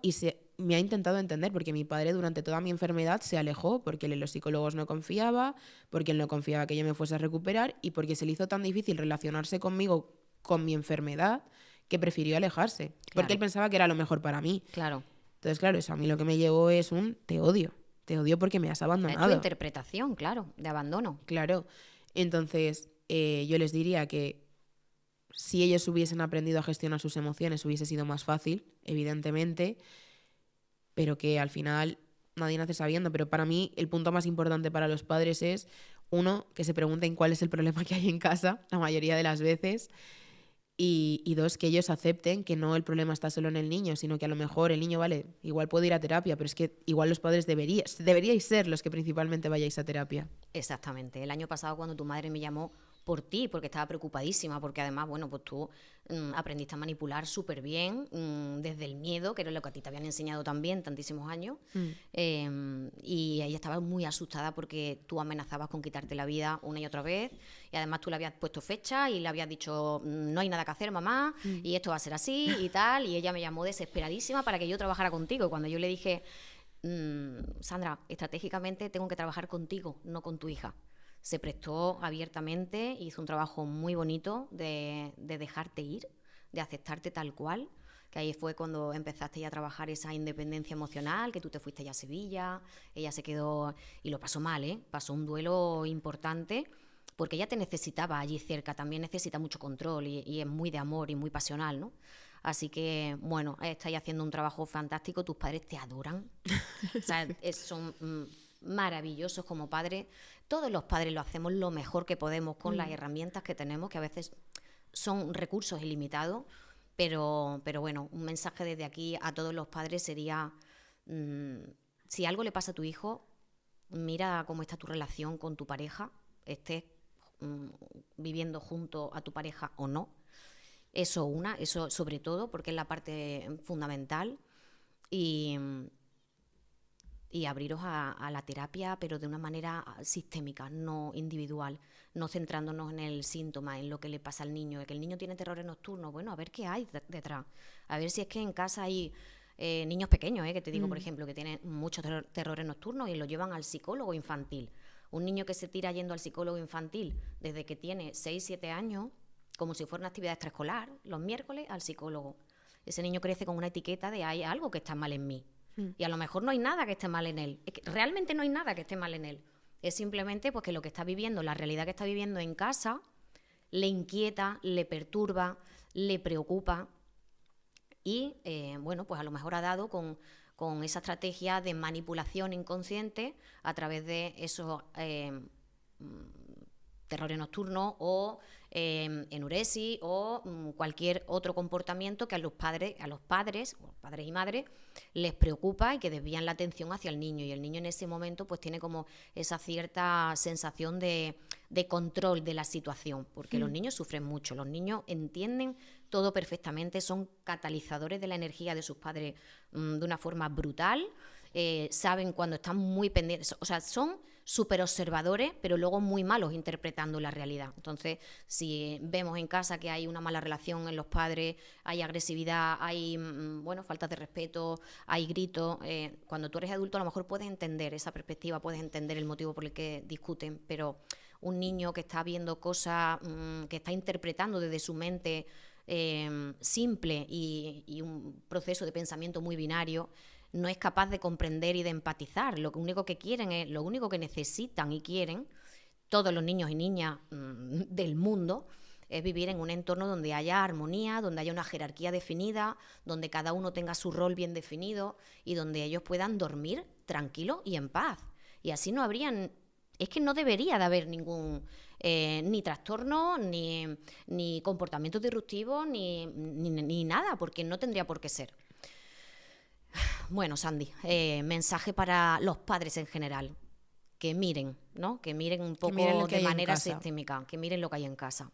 y me ha intentado entender, porque mi padre durante toda mi enfermedad se alejó porque él en los psicólogos no confiaba, porque él no confiaba que yo me fuese a recuperar, y porque se le hizo tan difícil relacionarse conmigo con mi enfermedad que prefirió alejarse, porque él pensaba que era lo mejor para mí. Claro. Entonces, claro, eso a mí lo que me llevó es un te odio porque me has abandonado. Es tu interpretación, claro, de abandono. Claro. Entonces, yo les diría que si ellos hubiesen aprendido a gestionar sus emociones hubiese sido más fácil, evidentemente, pero que al final nadie nace sabiendo. Pero para mí el punto más importante para los padres es uno, que se pregunten cuál es el problema que hay en casa, la mayoría de las veces. Y dos, que ellos acepten que no el problema está solo en el niño, sino que a lo mejor el niño, vale, igual puede ir a terapia, pero es que igual los padres deberíais ser los que principalmente vayáis a terapia. Exactamente. El año pasado cuando tu madre me llamó por ti, porque estaba preocupadísima, porque además, bueno, pues tú aprendiste a manipular súper bien desde el miedo, que era lo que a ti te habían enseñado también tantísimos años, y ella estaba muy asustada porque tú amenazabas con quitarte la vida una y otra vez, y además tú le habías puesto fecha y le habías dicho, no hay nada que hacer, mamá, y esto va a ser así y tal, y ella me llamó desesperadísima para que yo trabajara contigo, y cuando yo le dije, Sandra, estratégicamente tengo que trabajar contigo, no con tu hija. Se prestó abiertamente, hizo un trabajo muy bonito de dejarte ir, de aceptarte tal cual, que ahí fue cuando empezaste ya a trabajar esa independencia emocional, que tú te fuiste ya a Sevilla, ella se quedó y lo pasó mal, pasó un duelo importante, porque ella te necesitaba allí cerca, también necesita mucho control y es muy de amor y muy pasional, ¿no? Así que, bueno, estáis haciendo un trabajo fantástico, tus padres te adoran, o sea, son maravillosos como padres. Todos los padres lo hacemos lo mejor que podemos con las herramientas que tenemos, que a veces son recursos ilimitados, pero bueno, un mensaje desde aquí a todos los padres sería, si algo le pasa a tu hijo, mira cómo está tu relación con tu pareja, estés viviendo junto a tu pareja o no. Eso sobre todo, porque es la parte fundamental. Y abriros a la terapia, pero de una manera sistémica, no individual, no centrándonos en el síntoma, en lo que le pasa al niño, que el niño tiene terrores nocturnos, bueno, a ver qué hay detrás, a ver si es que en casa hay niños pequeños, que te digo, por ejemplo, que tienen muchos terrores nocturnos y lo llevan al psicólogo infantil. Un niño que se tira yendo al psicólogo infantil desde que tiene 6, 7 años, como si fuera una actividad extraescolar, los miércoles al psicólogo. Ese niño crece con una etiqueta de hay algo que está mal en mí. Y a lo mejor no hay nada que esté mal en él. Es que realmente no hay nada que esté mal en él. Es simplemente pues, que lo que está viviendo, la realidad que está viviendo en casa, le inquieta, le perturba, le preocupa. Y, bueno, pues a lo mejor ha dado con esa estrategia de manipulación inconsciente a través de esos terrores nocturnos o enuresis o cualquier otro comportamiento que a los padres y madres, les preocupa y que desvían la atención hacia el niño. Y el niño en ese momento pues tiene como esa cierta sensación de control de la situación, porque los niños sufren mucho, los niños entienden todo perfectamente, son catalizadores de la energía de sus padres de una forma brutal, saben cuando están muy pendientes, o sea, son súper observadores, pero luego muy malos interpretando la realidad. Entonces, si vemos en casa que hay una mala relación en los padres, hay agresividad, hay falta de respeto, hay gritos, cuando tú eres adulto a lo mejor puedes entender esa perspectiva, puedes entender el motivo por el que discuten, pero un niño que está viendo cosas, que está interpretando desde su mente simple y un proceso de pensamiento muy binario, no es capaz de comprender y de empatizar. Lo único que quieren lo único que necesitan y quieren todos los niños y niñas del mundo es vivir en un entorno donde haya armonía, donde haya una jerarquía definida, donde cada uno tenga su rol bien definido y donde ellos puedan dormir tranquilos y en paz. Y así no habrían... Es que no debería de haber ningún ni trastorno, ni comportamiento disruptivo, ni nada, porque no tendría por qué ser. Bueno, Sandy, mensaje para los padres en general. Que miren, ¿no? Que miren un poco de manera sistémica, que miren lo que hay en casa.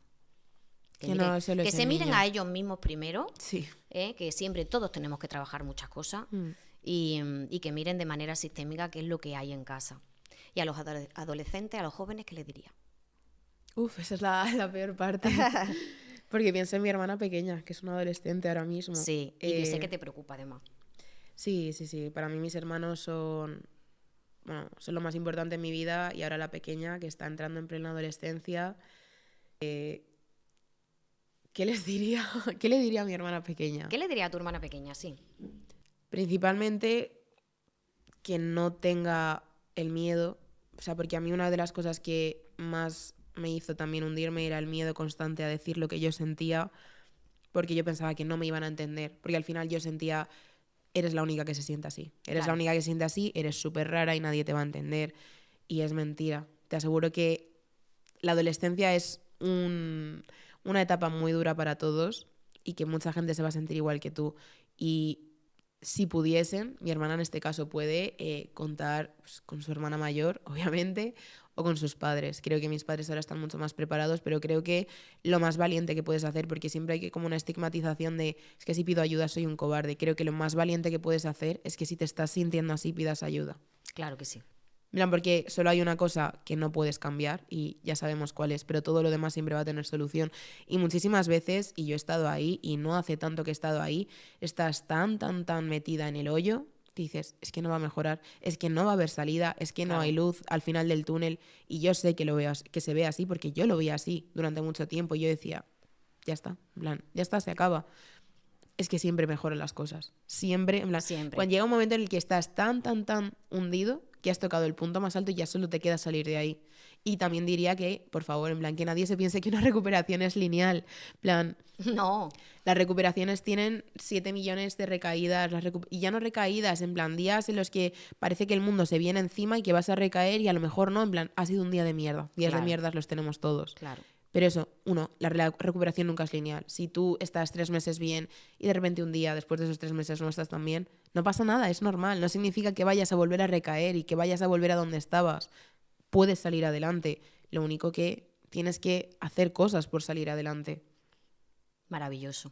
Que se miren a ellos mismos primero, sí. Que siempre todos tenemos que trabajar muchas cosas y que miren de manera sistémica qué es lo que hay en casa. Y a los adolescentes, a los jóvenes, ¿qué les diría? Esa es la peor parte. Porque pienso en mi hermana pequeña, que es una adolescente ahora mismo. Sí, y que sé que te preocupa además. Sí. Para mí mis hermanos son lo más importante en mi vida, y ahora la pequeña, que está entrando en plena adolescencia. ¿Qué les diría? ¿Qué le diría a mi hermana pequeña? ¿Qué le diría a tu hermana pequeña? Sí. Principalmente que no tenga el miedo. O sea, porque a mí una de las cosas que más me hizo también hundirme era el miedo constante a decir lo que yo sentía, porque yo pensaba que no me iban a entender. Porque al final yo sentía... Eres la única que se siente así. Eres la única que se siente así, eres súper rara y nadie te va a entender. Y es mentira. te aseguro que la adolescencia es una etapa muy dura para todos y que mucha gente se va a sentir igual que tú. Y si pudiesen, mi hermana en este caso puede contar pues, con su hermana mayor, obviamente, o con sus padres. Creo que mis padres ahora están mucho más preparados, pero creo que lo más valiente que puedes hacer, porque siempre hay que como una estigmatización de es que si pido ayuda soy un cobarde. Creo que lo más valiente que puedes hacer es que si te estás sintiendo así pidas ayuda. Claro que sí. Mira, porque solo hay una cosa que no puedes cambiar y ya sabemos cuál es, pero todo lo demás siempre va a tener solución. Y muchísimas veces, y yo he estado ahí, y no hace tanto que he estado ahí, estás tan metida en el hoyo, dices, es que no va a mejorar, es que no va a haber salida, es que no hay luz al final del túnel. Y yo sé que, que se ve así, porque yo lo veía así durante mucho tiempo. Y yo decía, ya está, en plan, ya está, se acaba. Es que siempre mejoran las cosas. Siempre, en plan, Siempre. cuando llega un momento en el que estás tan hundido que has tocado el punto más alto y ya solo te queda salir de ahí. Y también diría que, por favor, en plan, que nadie se piense que una recuperación es lineal. En plan, no. Las recuperaciones tienen 7 millones de recaídas, y ya no recaídas, en plan, días en los que parece que el mundo se viene encima y que vas a recaer y a lo mejor no, en plan, ha sido un día de mierda. Días de mierdas los tenemos todos. Claro. Pero eso, la recuperación nunca es lineal. Si tú estás 3 meses bien y de repente un día, después de esos 3 meses, no estás tan bien, no pasa nada, es normal. No significa que vayas a volver a recaer y que vayas a volver a donde estabas. Puedes salir adelante. Lo único que tienes que hacer cosas por salir adelante. Maravilloso.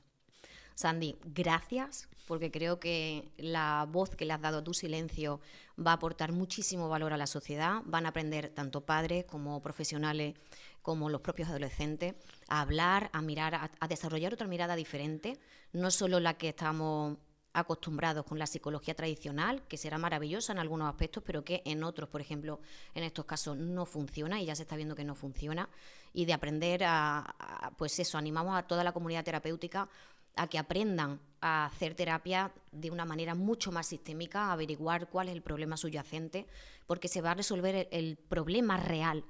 Sandy, gracias, porque creo que la voz que le has dado a tu silencio va a aportar muchísimo valor a la sociedad. Van a aprender tanto padres como profesionales, como los propios adolescentes, a hablar, a mirar, a desarrollar otra mirada diferente, no solo la que estamos acostumbrados con la psicología tradicional, que será maravillosa en algunos aspectos, pero que en otros, por ejemplo, en estos casos no funciona y ya se está viendo que no funciona, y de aprender pues eso, animamos a toda la comunidad terapéutica a que aprendan a hacer terapia de una manera mucho más sistémica, a averiguar cuál es el problema subyacente, porque se va a resolver el problema real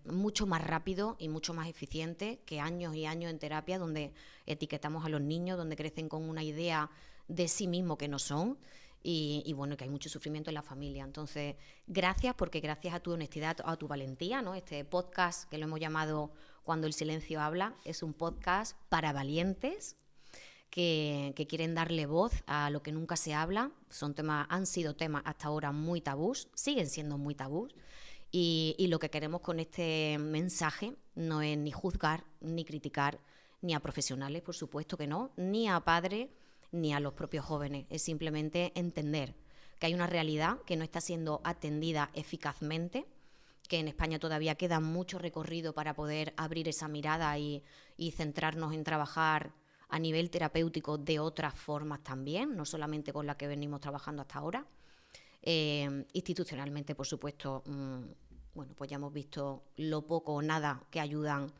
mucho más rápido y mucho más eficiente que años y años en terapia donde etiquetamos a los niños, donde crecen con una idea de sí mismos que no son y bueno, que hay mucho sufrimiento en la familia. Entonces, gracias, porque gracias a tu honestidad, a tu valentía, ¿no? Este podcast que lo hemos llamado Cuando el silencio habla, es un podcast para valientes que quieren darle voz a lo que nunca se habla. Han sido temas hasta ahora muy tabús, siguen siendo muy tabús. Y lo que queremos con este mensaje no es ni juzgar, ni criticar, ni a profesionales, por supuesto que no, ni a padres, ni a los propios jóvenes. Es simplemente entender que hay una realidad que no está siendo atendida eficazmente, que en España todavía queda mucho recorrido para poder abrir esa mirada y centrarnos en trabajar a nivel terapéutico de otras formas también, no solamente con la que venimos trabajando hasta ahora. Institucionalmente, por supuesto, bueno, pues ya hemos visto lo poco o nada que ayudan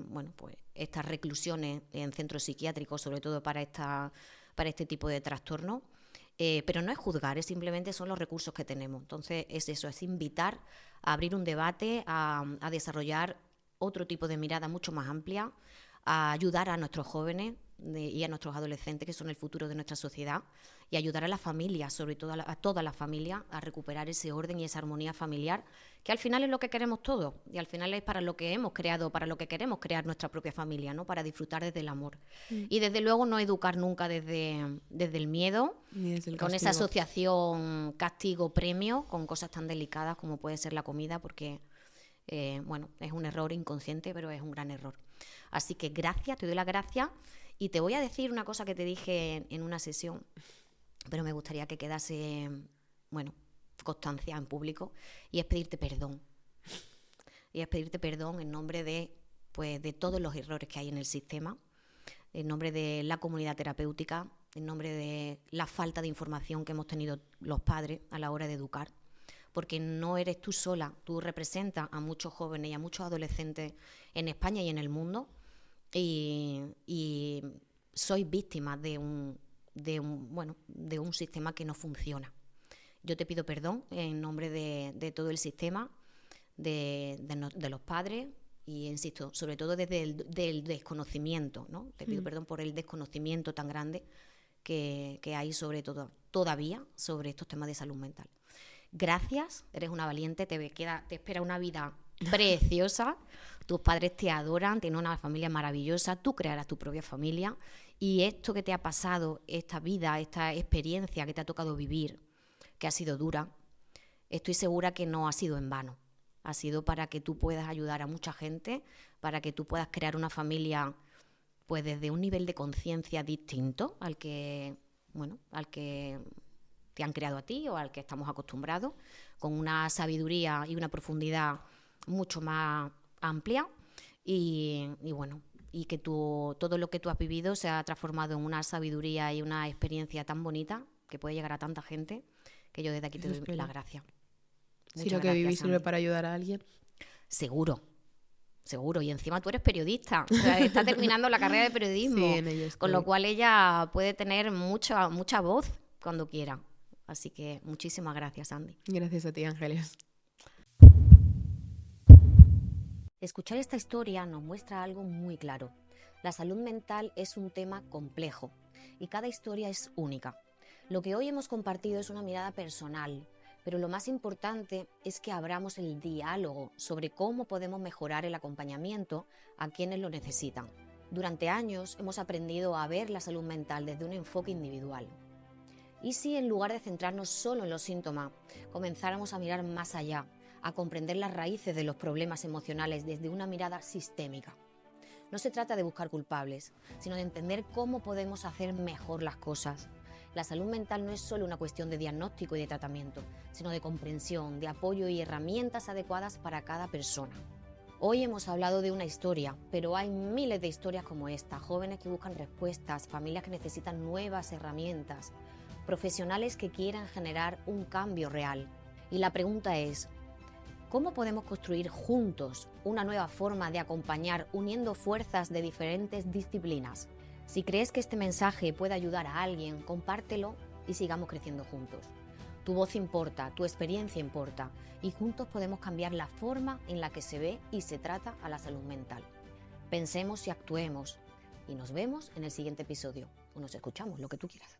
bueno, pues estas reclusiones en centros psiquiátricos, sobre todo para este tipo de trastorno. Pero no es juzgar, es simplemente son los recursos que tenemos. Entonces es eso, es invitar a abrir un debate, a desarrollar otro tipo de mirada mucho más amplia, a ayudar a nuestros jóvenes y a nuestros adolescentes, que son el futuro de nuestra sociedad, y ayudar a las familias, sobre todo a todas las familias, a recuperar ese orden y esa armonía familiar, que al final es lo que queremos todos, y al final es para lo que hemos creado, para lo que queremos crear nuestra propia familia, ¿no? Para disfrutar desde el amor. Y desde luego no educar nunca desde el miedo, ni desde el con castigo. esa asociación castigo-premio, con cosas tan delicadas como puede ser la comida, porque bueno, es un error inconsciente, pero es un gran error. Así que gracias, te doy las gracias, y te voy a decir una cosa que te dije en una sesión, pero me gustaría que quedase, bueno, constancia en público, y es pedirte perdón. Y es pedirte perdón en nombre de todos los errores que hay en el sistema, en nombre de la comunidad terapéutica, en nombre de la falta de información que hemos tenido los padres a la hora de educar, porque no eres tú sola, tú representas a muchos jóvenes y a muchos adolescentes en España y en el mundo, y sois víctimas de un sistema que no funciona. Yo te pido perdón en nombre de todo el sistema, de los padres, y insisto, sobre todo desde el desconocimiento, ¿no? Te pido perdón por el desconocimiento tan grande que hay sobre todo todavía sobre estos temas de salud mental. Gracias, eres una valiente, te espera una vida preciosa, tus padres te adoran, tienes una familia maravillosa, tú crearás tu propia familia y esto que te ha pasado, esta vida, esta experiencia que te ha tocado vivir, que ha sido dura, estoy segura que no ha sido en vano. Ha sido para que tú puedas ayudar a mucha gente, para que tú puedas crear una familia pues desde un nivel de conciencia distinto al que te han creado a ti o al que estamos acostumbrados, con una sabiduría y una profundidad mucho más amplia y que todo lo que tú has vivido se ha transformado en una sabiduría y una experiencia tan bonita que puede llegar a tanta gente, que yo desde aquí te doy las gracias. Si lo que viví sirve para ayudar a alguien. Seguro. Y encima tú eres periodista, o sea, está terminando la carrera de periodismo, sí, en ello estoy. Con lo cual ella puede tener mucha voz cuando quiera. Así que muchísimas gracias, Andy. Gracias a ti, Ángeles. Escuchar esta historia nos muestra algo muy claro. La salud mental es un tema complejo y cada historia es única. Lo que hoy hemos compartido es una mirada personal, pero lo más importante es que abramos el diálogo sobre cómo podemos mejorar el acompañamiento a quienes lo necesitan. Durante años hemos aprendido a ver la salud mental desde un enfoque individual. ¿Y si en lugar de centrarnos solo en los síntomas, comenzáramos a mirar más allá, a comprender las raíces de los problemas emocionales desde una mirada sistémica? No se trata de buscar culpables, sino de entender cómo podemos hacer mejor las cosas. La salud mental no es solo una cuestión de diagnóstico y de tratamiento, sino de comprensión, de apoyo y herramientas adecuadas para cada persona. Hoy hemos hablado de una historia, pero hay miles de historias como esta, jóvenes que buscan respuestas, familias que necesitan nuevas herramientas, profesionales que quieran generar un cambio real. Y la pregunta es, ¿cómo podemos construir juntos una nueva forma de acompañar uniendo fuerzas de diferentes disciplinas? Si crees que este mensaje puede ayudar a alguien, compártelo y sigamos creciendo juntos. Tu voz importa, tu experiencia importa y juntos podemos cambiar la forma en la que se ve y se trata a la salud mental. Pensemos y actuemos y nos vemos en el siguiente episodio o nos escuchamos, lo que tú quieras.